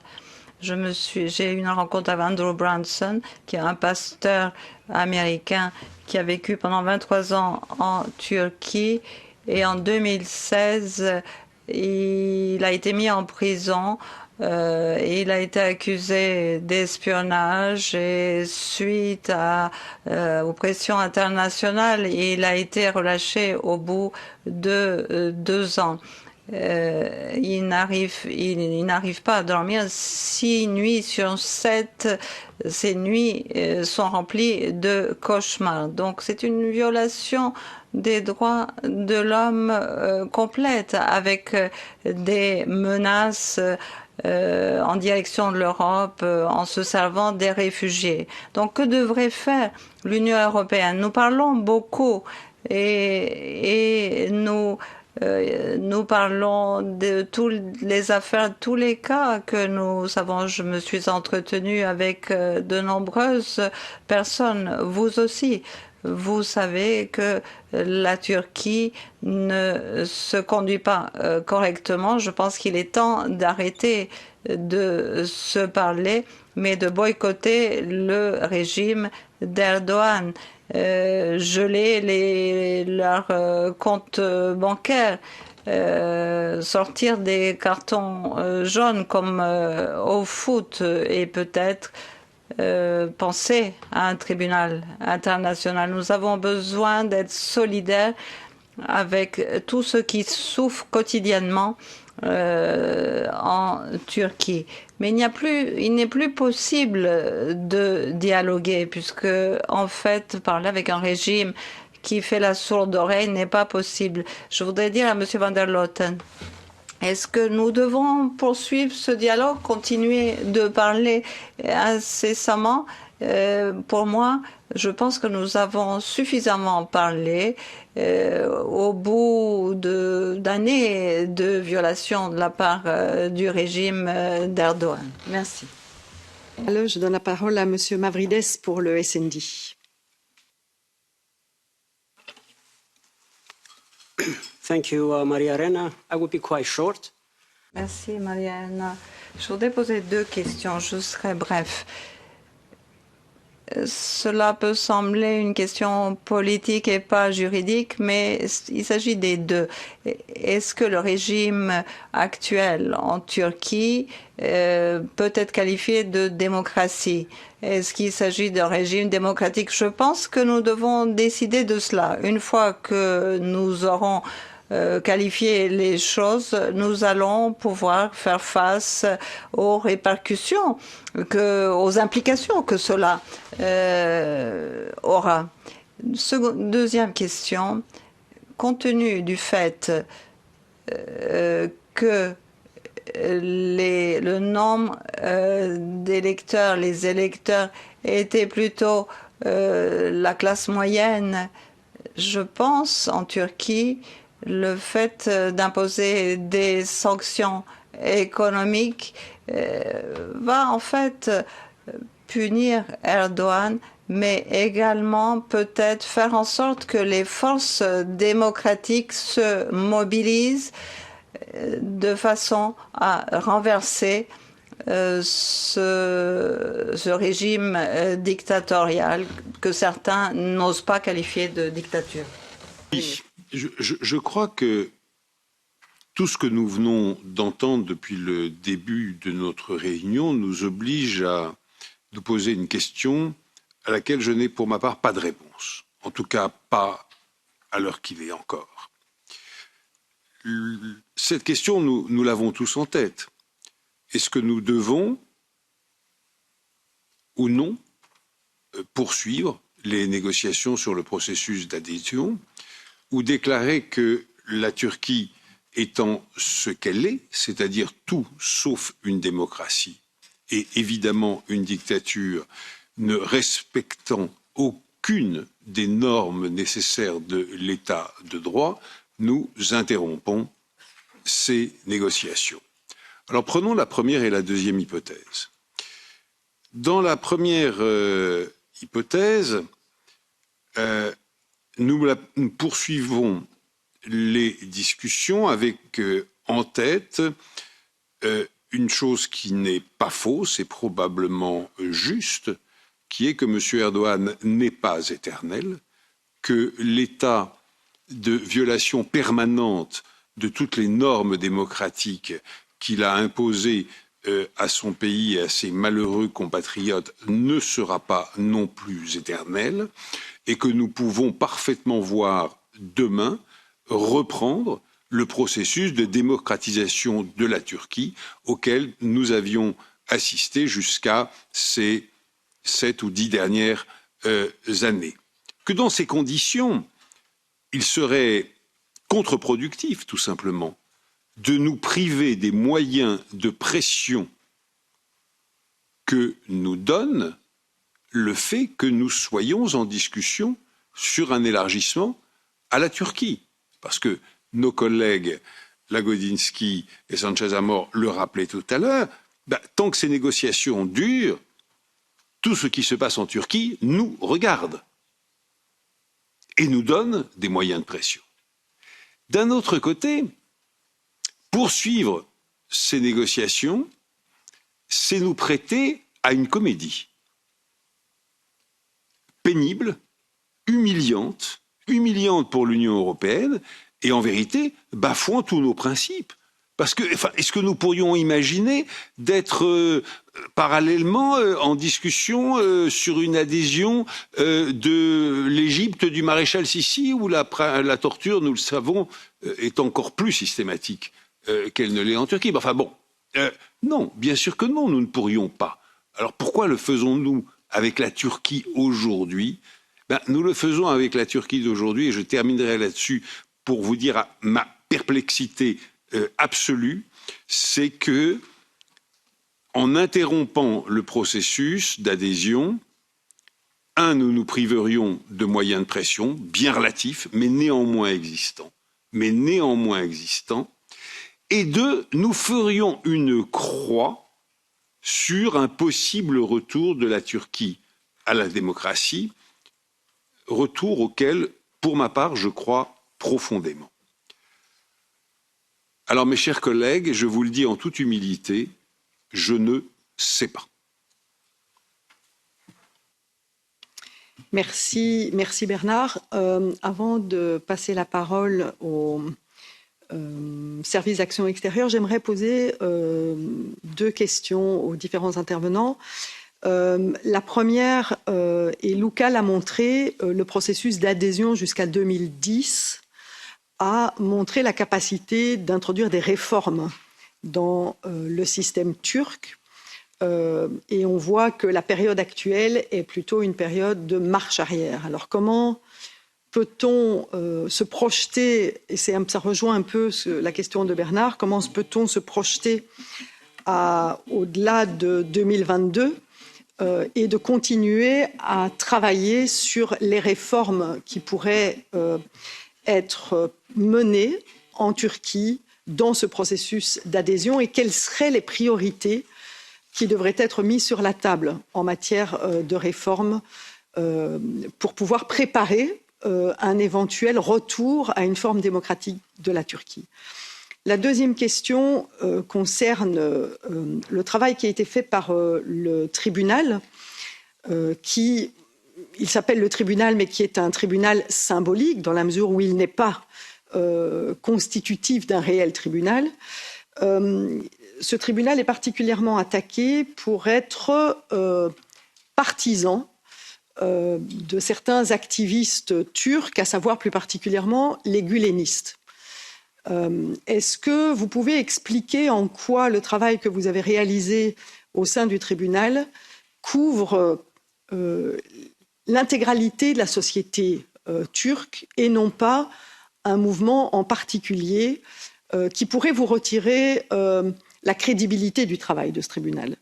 J'ai eu une rencontre avec Andrew Branson, qui est un pasteur américain qui a vécu pendant 23 ans en Turquie. Et en 2016, il a été mis en prison. Et il a été accusé d'espionnage et suite aux pressions internationales, il a été relâché au bout de 2 ans. Il n'arrive pas à dormir 6 nuits sur 7. Ces nuits sont remplies de cauchemars. Donc c'est une violation des droits de l'homme complète, avec des menaces en direction de l'Europe en se servant des réfugiés. Donc que devrait faire l'Union européenne? Nous parlons beaucoup et nous parlons de toutes les affaires, tous les cas que nous savons. Je me suis entretenue avec de nombreuses personnes, vous aussi. Vous savez que la Turquie ne se conduit pas correctement. Je pense qu'il est temps d'arrêter de se parler, mais de boycotter le régime d'Erdogan. Geler leurs comptes bancaires, sortir des cartons jaunes comme au foot et peut-être penser à un tribunal international. Nous avons besoin d'être solidaires avec tous ceux qui souffrent quotidiennement en Turquie. Mais il n'est plus possible de dialoguer puisque, en fait, parler avec un régime qui fait la sourde oreille n'est pas possible. Je voudrais dire à M. Van der Lotten, est-ce que nous devons poursuivre ce dialogue, continuer de parler incessamment? Pour moi, je pense que nous avons suffisamment parlé au bout d'années de violations de la part du régime d'Erdogan. Merci. Alors, je donne la parole à M. Mavrides pour le SND. Thank you, Maria Arena. I will be quite short. Merci, Maria Arena. Je voudrais poser 2 questions. Je serai bref. Cela peut sembler une question politique et pas juridique, mais il s'agit des deux. Est-ce que le régime actuel en Turquie peut être qualifié de démocratie? Est-ce qu'il s'agit d'un régime démocratique? Je pense que nous devons décider de cela. Une fois que nous aurons qualifier les choses, nous allons pouvoir faire face aux répercussions, aux implications que cela aura. Deuxième question, compte tenu du fait que le nombre d'électeurs, les électeurs étaient plutôt la classe moyenne, je pense en Turquie le fait d'imposer des sanctions économiques va en fait punir Erdogan, mais également peut-être faire en sorte que les forces démocratiques se mobilisent de façon à renverser ce régime dictatorial que certains n'osent pas qualifier de dictature. Oui, je crois que tout ce que nous venons d'entendre depuis le début de notre réunion nous oblige à nous poser une question à laquelle je n'ai pour ma part pas de réponse. En tout cas, pas à l'heure qu'il est encore. Cette question, nous l'avons tous en tête. Est-ce que nous devons ou non poursuivre les négociations sur le processus d'adhésion ou déclarer que la Turquie étant ce qu'elle est, c'est-à-dire tout sauf une démocratie et évidemment une dictature, ne respectant aucune des normes nécessaires de l'état de droit, nous interrompons ces négociations. Alors prenons la première et la deuxième hypothèse. Dans la première hypothèse, nous poursuivons les discussions avec en tête une chose qui n'est pas fausse et probablement juste, qui est que M. Erdogan n'est pas éternel, que l'état de violation permanente de toutes les normes démocratiques qu'il a imposées à son pays et à ses malheureux compatriotes ne sera pas non plus éternel et que nous pouvons parfaitement voir demain reprendre le processus de démocratisation de la Turquie auquel nous avions assisté jusqu'à ces 7 ou 10 dernières années. Que dans ces conditions, il serait contre-productif, tout simplement, de nous priver des moyens de pression que nous donne le fait que nous soyons en discussion sur un élargissement à la Turquie. Parce que nos collègues Lagodinsky et Sanchez Amor le rappelaient tout à l'heure, tant que ces négociations durent, tout ce qui se passe en Turquie nous regarde et nous donne des moyens de pression. D'un autre côté, poursuivre ces négociations, c'est nous prêter à une comédie pénible, humiliante pour l'Union européenne et en vérité bafouant tous nos principes. Parce que, est-ce que nous pourrions imaginer d'être parallèlement en discussion sur une adhésion de l'Égypte du maréchal Sissi où la torture, nous le savons, est encore plus systématique qu'elle ne l'est en Turquie. Enfin bon, non, bien sûr que non, nous ne pourrions pas. Alors pourquoi le faisons-nous avec la Turquie aujourd'hui? Nous le faisons avec la Turquie d'aujourd'hui et je terminerai là-dessus pour vous dire ma perplexité absolue, c'est que, en interrompant le processus d'adhésion, nous nous priverions de moyens de pression bien relatifs, mais néanmoins existants, et deux, nous ferions une croix sur un possible retour de la Turquie à la démocratie, retour auquel, pour ma part, je crois profondément. Alors, mes chers collègues, je vous le dis en toute humilité, je ne sais pas. Merci Bernard. Avant de passer la parole au service d'action extérieure, j'aimerais poser 2 questions aux différents intervenants. La première, et Luca l'a montré, le processus d'adhésion jusqu'à 2010 a montré la capacité d'introduire des réformes dans le système turc. Et on voit que la période actuelle est plutôt une période de marche arrière. Alors comment peut-on se projeter, et ça rejoint un peu la question de Bernard, comment peut-on se projeter au-delà de 2022 et de continuer à travailler sur les réformes qui pourraient être menée en Turquie dans ce processus d'adhésion et quelles seraient les priorités qui devraient être mises sur la table en matière de réforme pour pouvoir préparer un éventuel retour à une forme démocratique de la Turquie. La deuxième question concerne le travail qui a été fait par le tribunal, il s'appelle le tribunal, mais qui est un tribunal symbolique dans la mesure où il n'est pas constitutif d'un réel tribunal. Ce tribunal est particulièrement attaqué pour être partisan de certains activistes turcs, à savoir plus particulièrement les gulenistes. Est-ce que vous pouvez expliquer en quoi le travail que vous avez réalisé au sein du tribunal couvre l'intégralité de la société turque et non pas un mouvement en particulier qui pourrait vous retirer la crédibilité du travail de ce tribunal?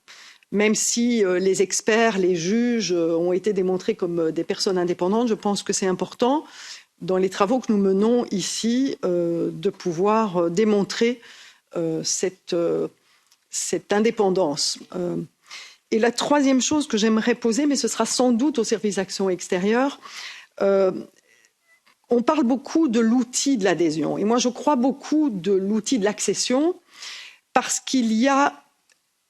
Même si les experts, les juges ont été démontrés comme des personnes indépendantes, je pense que c'est important dans les travaux que nous menons ici de pouvoir démontrer cette indépendance. Et la troisième chose que j'aimerais poser, mais ce sera sans doute au service d'action extérieure, on parle beaucoup de l'outil de l'adhésion. Et moi, je crois beaucoup de l'outil de l'accession parce qu'il y a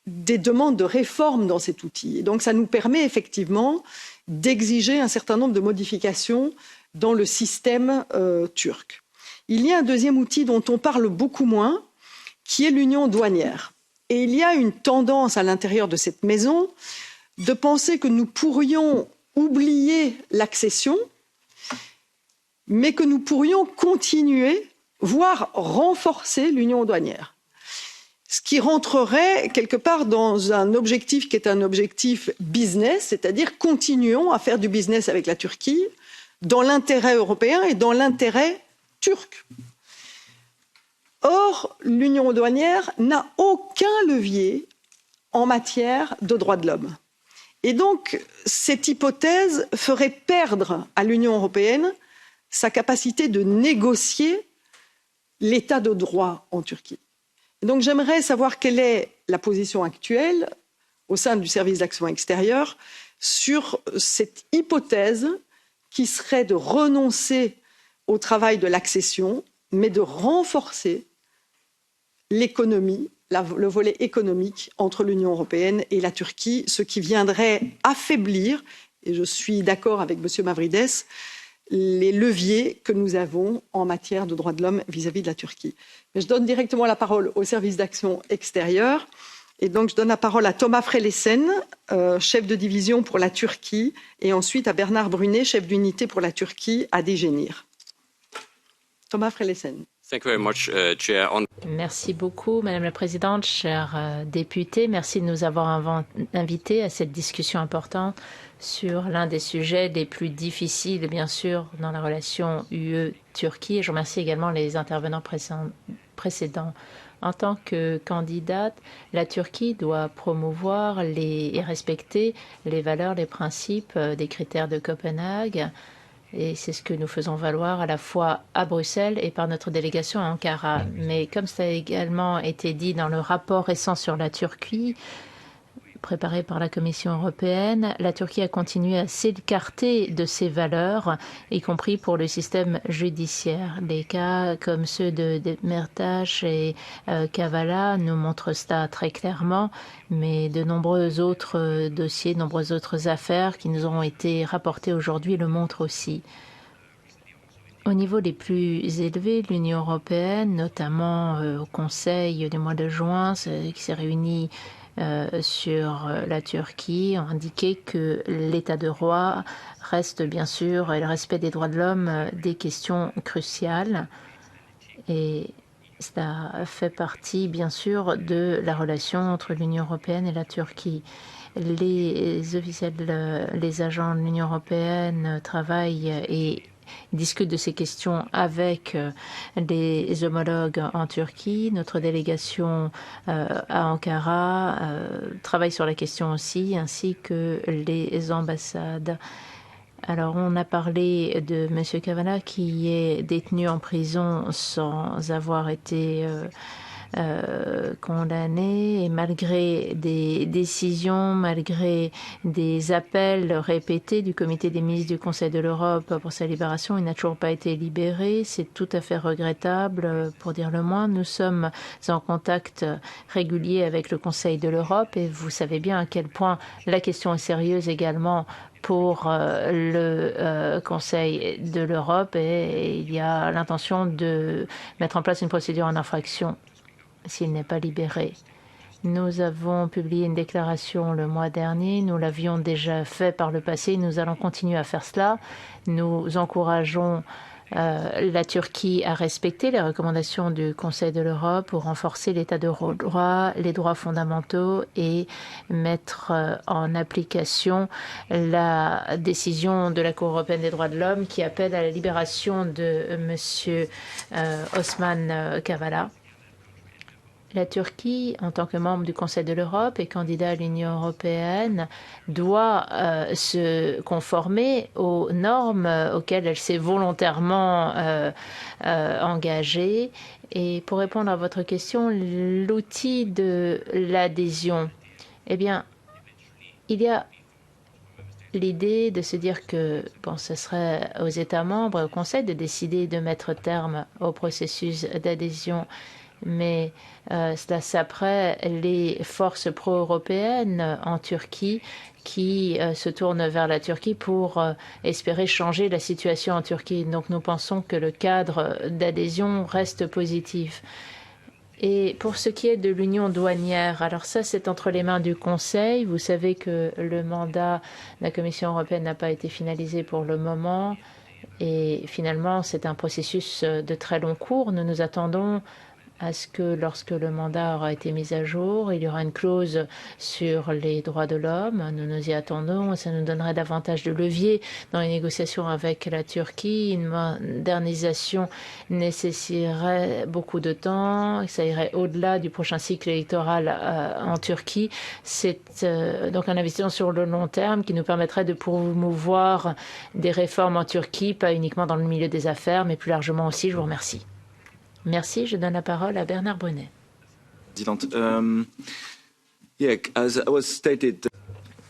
des demandes de réforme dans cet outil. Et donc, ça nous permet effectivement d'exiger un certain nombre de modifications dans le système turc. Il y a un deuxième outil dont on parle beaucoup moins, qui est l'union douanière. Et il y a une tendance à l'intérieur de cette maison de penser que nous pourrions oublier l'accession, mais que nous pourrions continuer, voire renforcer l'union douanière. Ce qui rentrerait quelque part dans un objectif qui est un objectif business, c'est-à-dire continuons à faire du business avec la Turquie dans l'intérêt européen et dans l'intérêt turc. Or, l'union douanière n'a aucun levier en matière de droits de l'homme. Et donc, cette hypothèse ferait perdre à l'Union européenne sa capacité de négocier l'état de droit en Turquie. Et donc, j'aimerais savoir quelle est la position actuelle au sein du service d'action extérieure sur cette hypothèse qui serait de renoncer au travail de l'accession, mais de renforcer l'économie, le volet économique entre l'Union européenne et la Turquie, ce qui viendrait affaiblir, et je suis d'accord avec M. Mavrides, les leviers que nous avons en matière de droits de l'homme vis-à-vis de la Turquie. Mais je donne directement la parole au service d'action extérieure. Et donc, je donne la parole à Thomas Frelesen, chef de division pour la Turquie, et ensuite à Bernard Brunet, chef d'unité pour la Turquie à DGNIR. Thomas Frelesen. Merci beaucoup, Madame la Présidente, chers députés. Merci de nous avoir invités à cette discussion importante sur l'un des sujets les plus difficiles, bien sûr, dans la relation UE-Turquie. Je remercie également les intervenants précédents. En tant que candidate, la Turquie doit promouvoir et respecter les valeurs, les principes des critères de Copenhague. Et c'est ce que nous faisons valoir à la fois à Bruxelles et par notre délégation à Ankara. Mais comme ça a également été dit dans le rapport récent sur la Turquie, préparé par la Commission européenne, la Turquie a continué à s'écarter de ses valeurs, y compris pour le système judiciaire. Des cas comme ceux de Demirtas et Kavala nous montrent cela très clairement, mais de nombreux autres dossiers, de nombreuses autres affaires qui nous ont été rapportées aujourd'hui le montrent aussi. Au niveau les plus élevés, l'Union européenne, notamment au Conseil du mois de juin, qui s'est réuni sur la Turquie, ont indiqué que l'état de droit reste bien sûr et le respect des droits de l'homme des questions cruciales. Et cela fait partie bien sûr de la relation entre l'Union européenne et la Turquie. Les officiels, les agents de l'Union européenne travaillent et discute de ces questions avec les homologues en Turquie. Notre délégation à Ankara travaille sur la question aussi, ainsi que les ambassades Alors, on a parlé de M. Kavala qui est détenu en prison sans avoir été condamné, et malgré des décisions, malgré des appels répétés du comité des ministres du Conseil de l'Europe pour sa libération, il n'a toujours pas été libéré. C'est tout à fait regrettable, pour dire le moins. Nous sommes en contact régulier avec le Conseil de l'Europe et vous savez bien à quel point la question est sérieuse également pour le Conseil de l'Europe, et il y a l'intention de mettre en place une procédure en infraction s'il n'est pas libéré. Nous avons publié une déclaration le mois dernier. Nous l'avions déjà fait par le passé. Nous allons continuer à faire cela. Nous encourageons la Turquie à respecter les recommandations du Conseil de l'Europe pour renforcer l'état de droit, les droits fondamentaux et mettre en application la décision de la Cour européenne des droits de l'homme qui appelle à la libération de M. Osman Kavala. La Turquie, en tant que membre du Conseil de l'Europe et candidat à l'Union européenne, doit se conformer aux normes auxquelles elle s'est volontairement engagée. Et pour répondre à votre question, l'outil de l'adhésion, eh bien, il y a l'idée de se dire que ce serait aux États membres et au Conseil de décider de mettre terme au processus d'adhésion. Mais cela s'apprête les forces pro-européennes en Turquie qui se tournent vers la Turquie pour espérer changer la situation en Turquie. Donc nous pensons que le cadre d'adhésion reste positif. Et pour ce qui est de l'union douanière, alors ça c'est entre les mains du Conseil. Vous savez que le mandat de la Commission européenne n'a pas été finalisé pour le moment. Et finalement c'est un processus de très long cours. Nous nous attendons à ce que lorsque le mandat aura été mis à jour, il y aura une clause sur les droits de l'homme. Nous nous y attendons. Ça nous donnerait davantage de levier dans les négociations avec la Turquie. Une modernisation nécessiterait beaucoup de temps. Ça irait au-delà du prochain cycle électoral en Turquie. C'est donc un investissement sur le long terme qui nous permettrait de promouvoir des réformes en Turquie, pas uniquement dans le milieu des affaires, mais plus largement aussi. Je vous remercie. Merci. Je donne la parole à Bernard Brunet.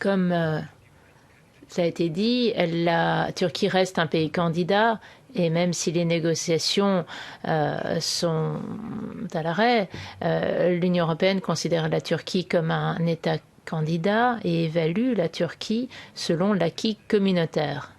Comme ça a été dit, la Turquie reste un pays candidat et même si les négociations sont à l'arrêt, l'Union européenne considère la Turquie comme un État candidat et évalue la Turquie selon l'acquis communautaire.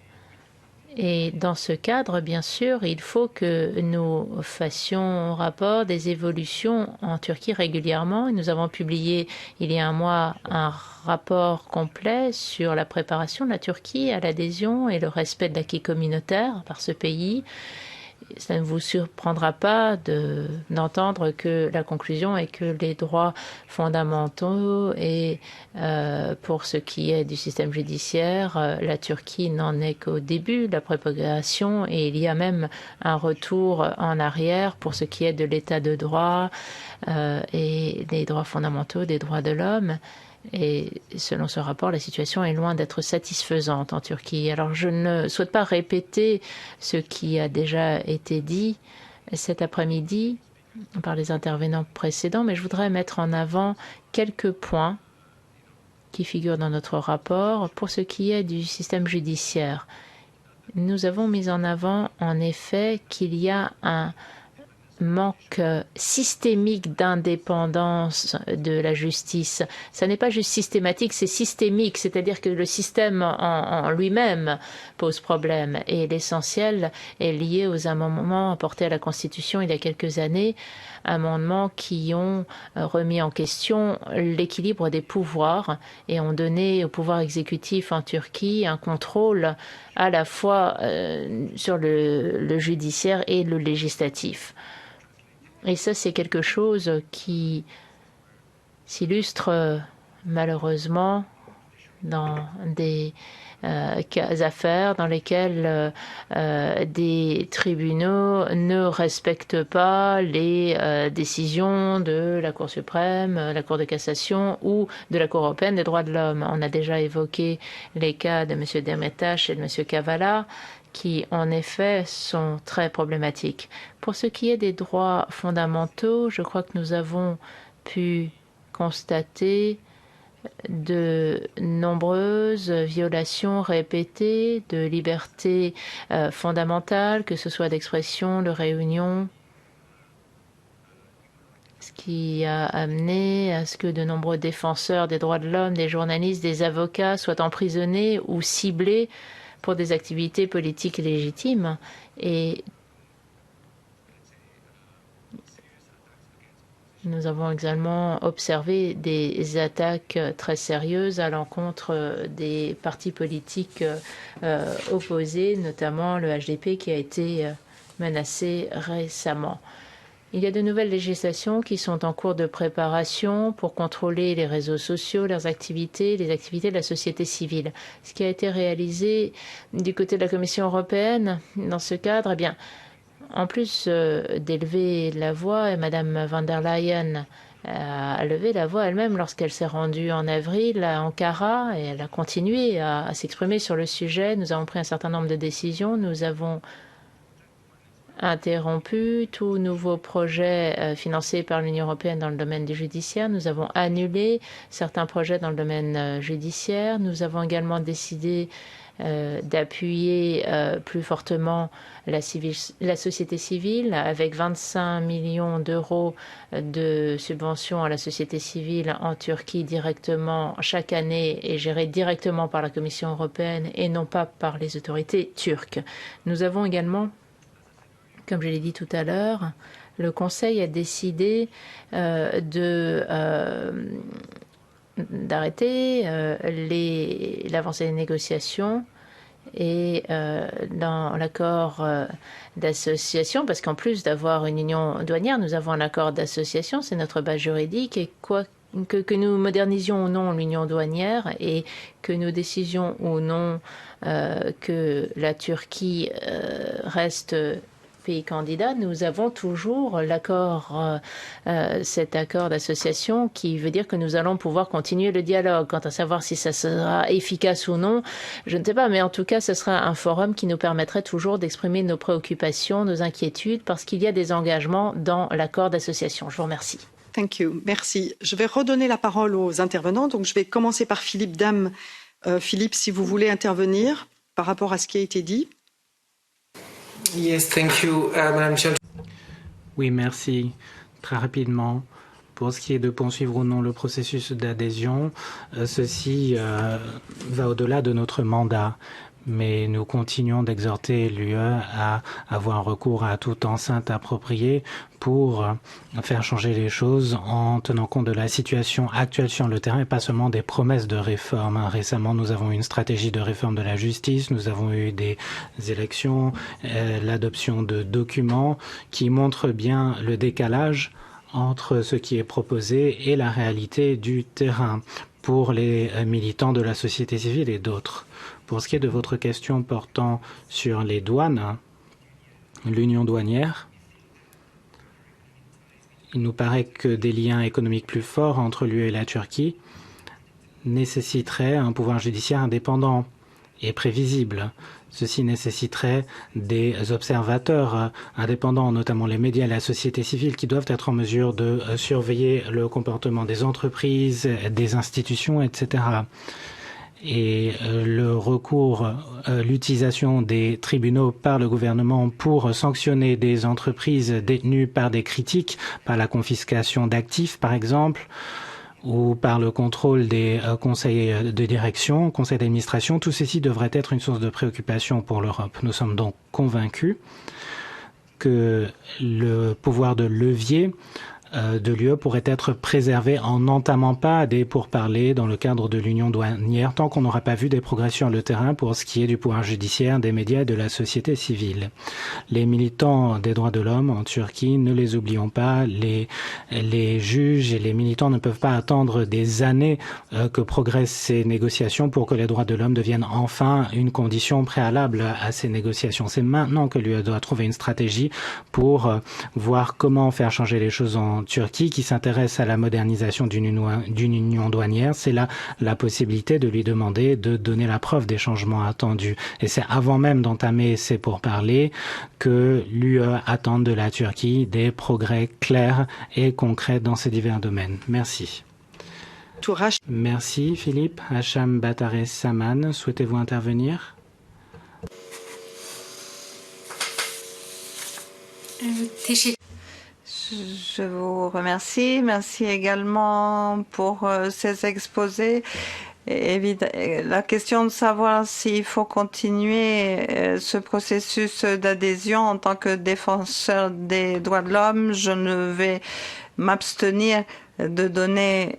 Et dans ce cadre, bien sûr, il faut que nous fassions rapport des évolutions en Turquie régulièrement. Et nous avons publié il y a un mois un rapport complet sur la préparation de la Turquie à l'adhésion et le respect de l'acquis communautaire par ce pays. Ça ne vous surprendra pas d'entendre que la conclusion est que les droits fondamentaux et pour ce qui est du système judiciaire, la Turquie n'en est qu'au début de la propagation et il y a même un retour en arrière pour ce qui est de l'état de droit et des droits fondamentaux, des droits de l'homme. Et selon ce rapport, la situation est loin d'être satisfaisante en Turquie. Alors je ne souhaite pas répéter ce qui a déjà été dit cet après-midi par les intervenants précédents, mais je voudrais mettre en avant quelques points qui figurent dans notre rapport pour ce qui est du système judiciaire. Nous avons mis en avant, en effet, qu'il y a un manque systémique d'indépendance de la justice. Ça n'est pas juste systématique, c'est systémique, c'est-à-dire que le système en lui-même pose problème. Et l'essentiel est lié aux amendements apportés à la Constitution il y a quelques années, amendements qui ont remis en question l'équilibre des pouvoirs et ont donné au pouvoir exécutif en Turquie un contrôle à la fois sur le judiciaire et le législatif. Et ça, c'est quelque chose qui s'illustre malheureusement dans des affaires dans lesquelles des tribunaux ne respectent pas les décisions de la Cour suprême, la Cour de cassation ou de la Cour européenne des droits de l'homme. On a déjà évoqué les cas de M. Demirtas et de M. Kavala, qui en effet sont très problématiques. Pour ce qui est des droits fondamentaux, je crois que nous avons pu constater de nombreuses violations répétées de libertés fondamentales, que ce soit d'expression, de réunion, ce qui a amené à ce que de nombreux défenseurs des droits de l'homme, des journalistes, des avocats soient emprisonnés ou ciblés pour des activités politiques légitimes. Et nous avons également observé des attaques très sérieuses à l'encontre des partis politiques opposés, notamment le HDP qui a été menacé récemment. Il y a de nouvelles législations qui sont en cours de préparation pour contrôler les réseaux sociaux, leurs activités, les activités de la société civile. Ce qui a été réalisé du côté de la Commission européenne dans ce cadre, eh bien, en plus d'élever la voix, et Madame van der Leyen a levé la voix elle-même lorsqu'elle s'est rendue en avril à Ankara et elle a continué à s'exprimer sur le sujet. Nous avons pris un certain nombre de décisions. Nous avons interrompu tout nouveau projet financé par l'Union européenne dans le domaine du judiciaire. Nous avons annulé certains projets dans le domaine judiciaire. Nous avons également décidé d'appuyer plus fortement la société civile avec 25 millions d'euros de subventions à la société civile en Turquie directement chaque année et gérées directement par la Commission européenne et non pas par les autorités turques. Nous avons également, comme je l'ai dit tout à l'heure, le Conseil a décidé d'arrêter l'avancée des négociations et dans l'accord d'association, parce qu'en plus d'avoir une union douanière, nous avons un accord d'association, c'est notre base juridique, et que nous modernisions ou non l'union douanière et que nous décidions ou non que la Turquie reste pays candidat, nous avons toujours cet accord d'association qui veut dire que nous allons pouvoir continuer le dialogue. Quant à savoir si ça sera efficace ou non, je ne sais pas, mais en tout cas, ce sera un forum qui nous permettrait toujours d'exprimer nos préoccupations, nos inquiétudes, parce qu'il y a des engagements dans l'accord d'association. Je vous remercie. Thank you. Merci. Je vais redonner la parole aux intervenants. Donc, je vais commencer par Philippe Dame. Philippe, si vous voulez intervenir par rapport à ce qui a été dit. Yes, thank you, Madame Chair. Oui, merci. Très rapidement, pour ce qui est de poursuivre ou non le processus d'adhésion, ceci va au-delà de notre mandat. Mais nous continuons d'exhorter l'UE à avoir recours à toute enceinte appropriée pour faire changer les choses en tenant compte de la situation actuelle sur le terrain et pas seulement des promesses de réforme. Récemment, nous avons eu une stratégie de réforme de la justice, nous avons eu des élections, l'adoption de documents qui montrent bien le décalage entre ce qui est proposé et la réalité du terrain pour les militants de la société civile et d'autres. Pour ce qui est de votre question portant sur les douanes, l'union douanière, il nous paraît que des liens économiques plus forts entre l'UE et la Turquie nécessiteraient un pouvoir judiciaire indépendant et prévisible. Ceci nécessiterait des observateurs indépendants, notamment les médias et la société civile, qui doivent être en mesure de surveiller le comportement des entreprises, des institutions, etc. Et le recours, l'utilisation des tribunaux par le gouvernement pour sanctionner des entreprises détenues par des critiques, par la confiscation d'actifs par exemple, ou par le contrôle des conseils de direction, conseils d'administration, tout ceci devrait être une source de préoccupation pour l'Europe. Nous sommes donc convaincus que le pouvoir de levier de l'UE pourrait être préservé en n'entamant pas des pourparlers dans le cadre de l'union douanière tant qu'on n'aura pas vu des progrès sur le terrain pour ce qui est du pouvoir judiciaire, des médias et de la société civile. Les militants des droits de l'homme en Turquie, ne les oublions pas, les juges et les militants ne peuvent pas attendre des années que progressent ces négociations pour que les droits de l'homme deviennent enfin une condition préalable à ces négociations. C'est maintenant que l'UE doit trouver une stratégie pour voir comment faire changer les choses en Turquie, qui s'intéresse à la modernisation d'une union douanière. C'est là la possibilité de lui demander de donner la preuve des changements attendus. Et c'est avant même d'entamer ces pourparlers que l'UE attend de la Turquie des progrès clairs et concrets dans ces divers domaines. Merci. Merci Philippe. Hacham Batare Saman, souhaitez-vous intervenir? Je vous remercie. Merci également pour ces exposés. La question de savoir s'il faut continuer ce processus d'adhésion en tant que défenseur des droits de l'homme, je ne vais m'abstenir de donner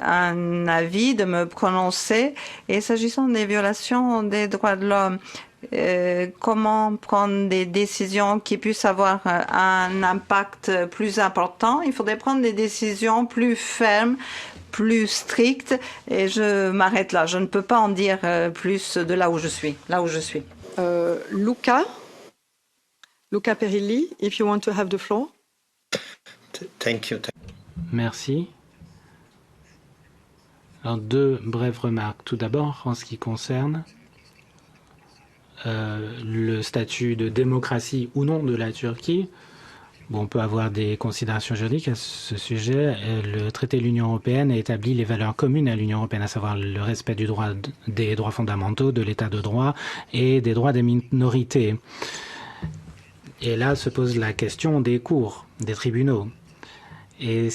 un avis, de me prononcer. Et s'agissant des violations des droits de l'homme, comment prendre des décisions qui puissent avoir un impact plus important. Il faudrait prendre des décisions plus fermes, plus strictes. Et je m'arrête là. Je ne peux pas en dire plus de là où je suis. Luca Perilli, if you want to have the floor. Thank you. Merci. Alors, deux brèves remarques. Tout d'abord, en ce qui concerne le statut de démocratie ou non de la Turquie, on peut avoir des considérations juridiques à ce sujet. Le traité de l'Union européenne a établi les valeurs communes à l'Union européenne, à savoir le respect des droits fondamentaux, de l'état de droit et des droits des minorités. Et là se pose la question des cours, des tribunaux. Et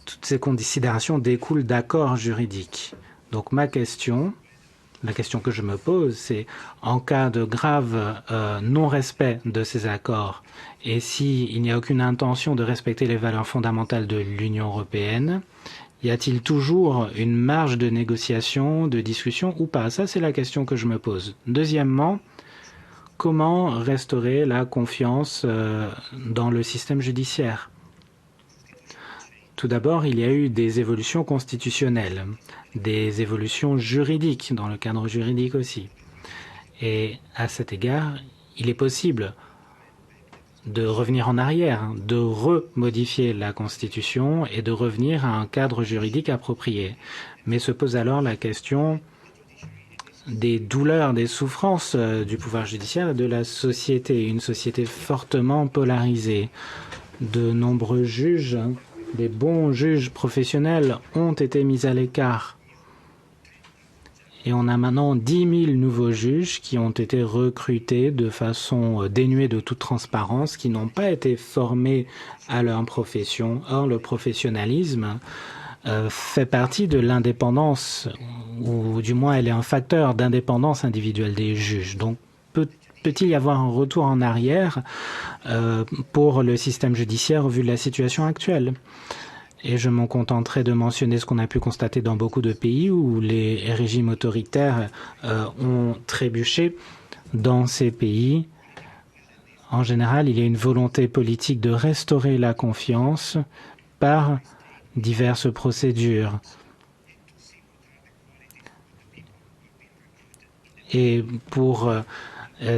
toutes ces considérations découlent d'accords juridiques. Donc la question que je me pose, c'est en cas de grave non-respect de ces accords et s'il n'y a aucune intention de respecter les valeurs fondamentales de l'Union européenne, y a-t-il toujours une marge de négociation, de discussion ou pas? Ça, c'est la question que je me pose. Deuxièmement, comment restaurer la confiance dans le système judiciaire? Tout d'abord, il y a eu des évolutions constitutionnelles, des évolutions juridiques, dans le cadre juridique aussi. Et à cet égard, il est possible de revenir en arrière, de remodifier la Constitution et de revenir à un cadre juridique approprié. Mais se pose alors la question des douleurs, des souffrances du pouvoir judiciaire et de la société, une société fortement polarisée. De nombreux juges, des bons juges professionnels ont été mis à l'écart. Et on a maintenant 10 000 nouveaux juges qui ont été recrutés de façon dénuée de toute transparence, qui n'ont pas été formés à leur profession. Or, le professionnalisme fait partie de l'indépendance, ou du moins elle est un facteur d'indépendance individuelle des juges. Donc, peut-il y avoir un retour en arrière pour le système judiciaire au vu de la situation actuelle? Et je m'en contenterai de mentionner ce qu'on a pu constater dans beaucoup de pays où les régimes autoritaires ont trébuché. Dans ces pays, en général, il y a une volonté politique de restaurer la confiance par diverses procédures. Et pour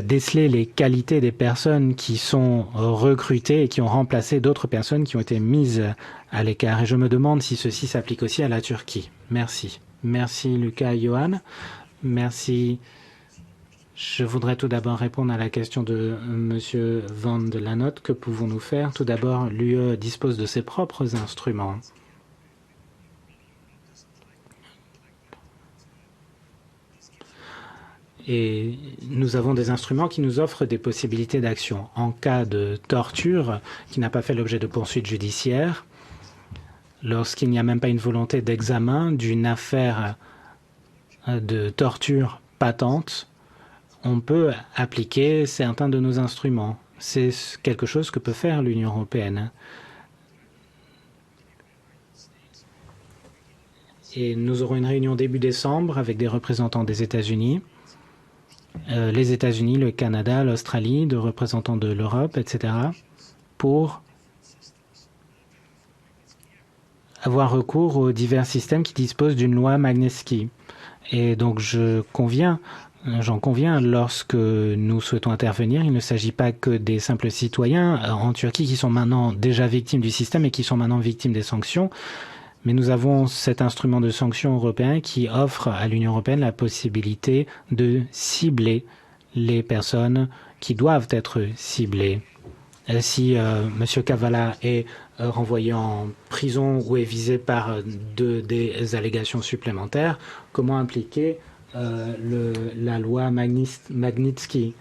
déceler les qualités des personnes qui sont recrutées et qui ont remplacé d'autres personnes qui ont été mises à l'écart. Et je me demande si ceci s'applique aussi à la Turquie. Merci. Merci Lucas et Johan. Merci. Je voudrais tout d'abord répondre à la question de M. Van de Lanotte. Que pouvons-nous faire? Tout d'abord, l'UE dispose de ses propres instruments. Et nous avons des instruments qui nous offrent des possibilités d'action. En cas de torture qui n'a pas fait l'objet de poursuites judiciaires, lorsqu'il n'y a même pas une volonté d'examen d'une affaire de torture patente, on peut appliquer certains de nos instruments. C'est quelque chose que peut faire l'Union européenne. Et nous aurons une réunion début décembre avec des représentants des États-Unis, les États-Unis, le Canada, l'Australie, de représentants de l'Europe, etc., pour avoir recours aux divers systèmes qui disposent d'une loi Magnitsky. Et donc j'en conviens, lorsque nous souhaitons intervenir, il ne s'agit pas que des simples citoyens en Turquie qui sont maintenant déjà victimes du système et qui sont maintenant victimes des sanctions, mais nous avons cet instrument de sanctions européen qui offre à l'Union européenne la possibilité de cibler les personnes qui doivent être ciblées. Si M. Kavala est renvoyé en prison ou est visé par des allégations supplémentaires, comment impliquer la loi Magnitsky?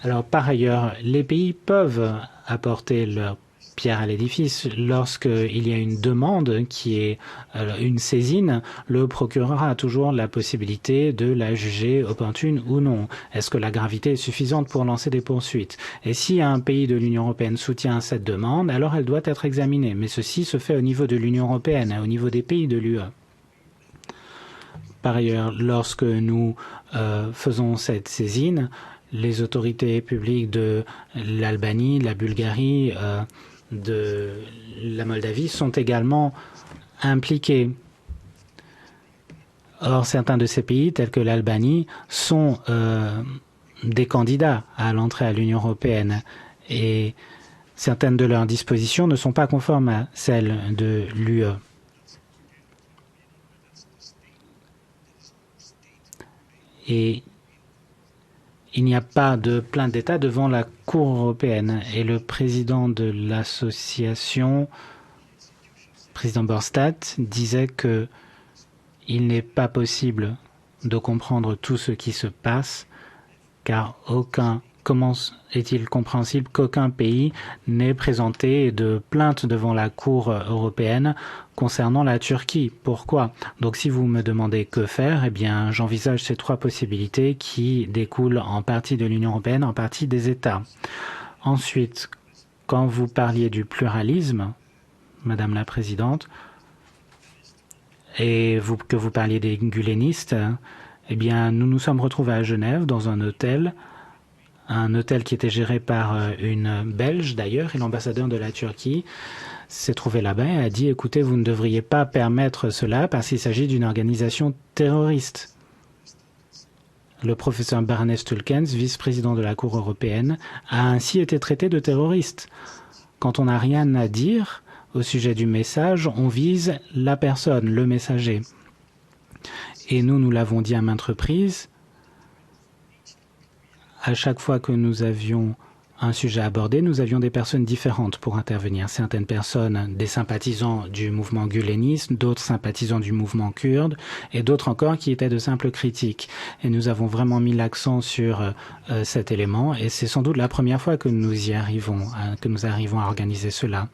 Alors, par ailleurs, les pays peuvent apporter leur pierre à l'édifice. Lorsqu'il y a une demande qui est une saisine, le procureur a toujours la possibilité de la juger opportune ou non. Est-ce que la gravité est suffisante pour lancer des poursuites? Et si un pays de l'Union européenne soutient cette demande, alors elle doit être examinée. Mais ceci se fait au niveau de l'Union européenne, au niveau des pays de l'UE. Par ailleurs, lorsque nous faisons cette saisine, les autorités publiques de l'Albanie, de la Bulgarie, de la Moldavie sont également impliqués. Or, certains de ces pays, tels que l'Albanie, sont des candidats à l'entrée à l'Union européenne et certaines de leurs dispositions ne sont pas conformes à celles de l'UE. Et il n'y a pas de plainte d'État devant la Cour européenne. Et le président de l'association, président Borstadt, disait qu'il n'est pas possible de comprendre tout ce qui se passe, car comment est-il compréhensible qu'aucun pays n'ait présenté de plainte devant la Cour européenne concernant la Turquie? Pourquoi? Donc si vous me demandez que faire, eh bien j'envisage ces trois possibilités qui découlent en partie de l'Union européenne, en partie des États. Ensuite, quand vous parliez du pluralisme, Madame la Présidente, et que vous parliez des gulenistes, eh bien nous nous sommes retrouvés à Genève dans un hôtel qui était géré par une Belge d'ailleurs, et l'ambassadeur de la Turquie s'est trouvé là-bas et a dit « Écoutez, vous ne devriez pas permettre cela parce qu'il s'agit d'une organisation terroriste ». Le professeur Barnes Tulkens, vice-président de la Cour européenne, a ainsi été traité de terroriste. Quand on n'a rien à dire au sujet du message, on vise la personne, le messager. Et nous l'avons dit à maintes reprises, à chaque fois que nous avions un sujet abordé, nous avions des personnes différentes pour intervenir. Certaines personnes, des sympathisants du mouvement guleniste, d'autres sympathisants du mouvement kurde, et d'autres encore qui étaient de simples critiques. Et nous avons vraiment mis l'accent sur cet élément, et c'est sans doute la première fois que nous arrivons à organiser cela.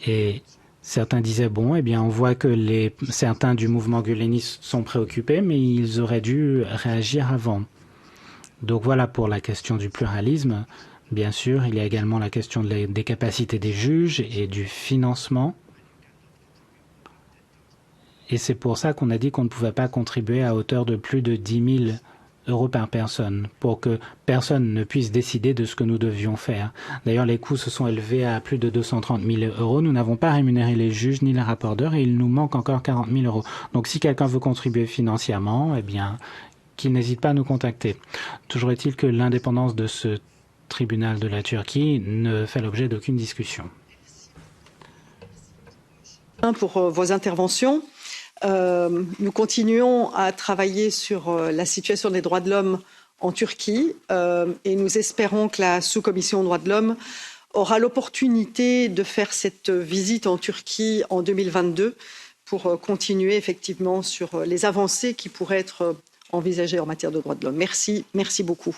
Et certains disaient, bon, eh bien, on voit que certains du mouvement guleniste sont préoccupés, mais ils auraient dû réagir avant. Donc voilà pour la question du pluralisme. Bien sûr, il y a également la question des capacités des juges et du financement. Et c'est pour ça qu'on a dit qu'on ne pouvait pas contribuer à hauteur de plus de 10 000 euros par personne, pour que personne ne puisse décider de ce que nous devions faire. D'ailleurs, les coûts se sont élevés à plus de 230 000 euros. Nous n'avons pas rémunéré les juges ni les rapporteurs et il nous manque encore 40 000 euros. Donc si quelqu'un veut contribuer financièrement, eh bien, qu'il n'hésite pas à nous contacter. Toujours est-il que l'indépendance de ce tribunal de la Turquie ne fait l'objet d'aucune discussion. Pour vos interventions. Nous continuons à travailler sur la situation des droits de l'homme en Turquie et nous espérons que la sous-commission droits de l'homme aura l'opportunité de faire cette visite en Turquie en 2022 pour continuer effectivement sur les avancées qui pourraient être envisagées en matière de droits de l'homme. Merci beaucoup.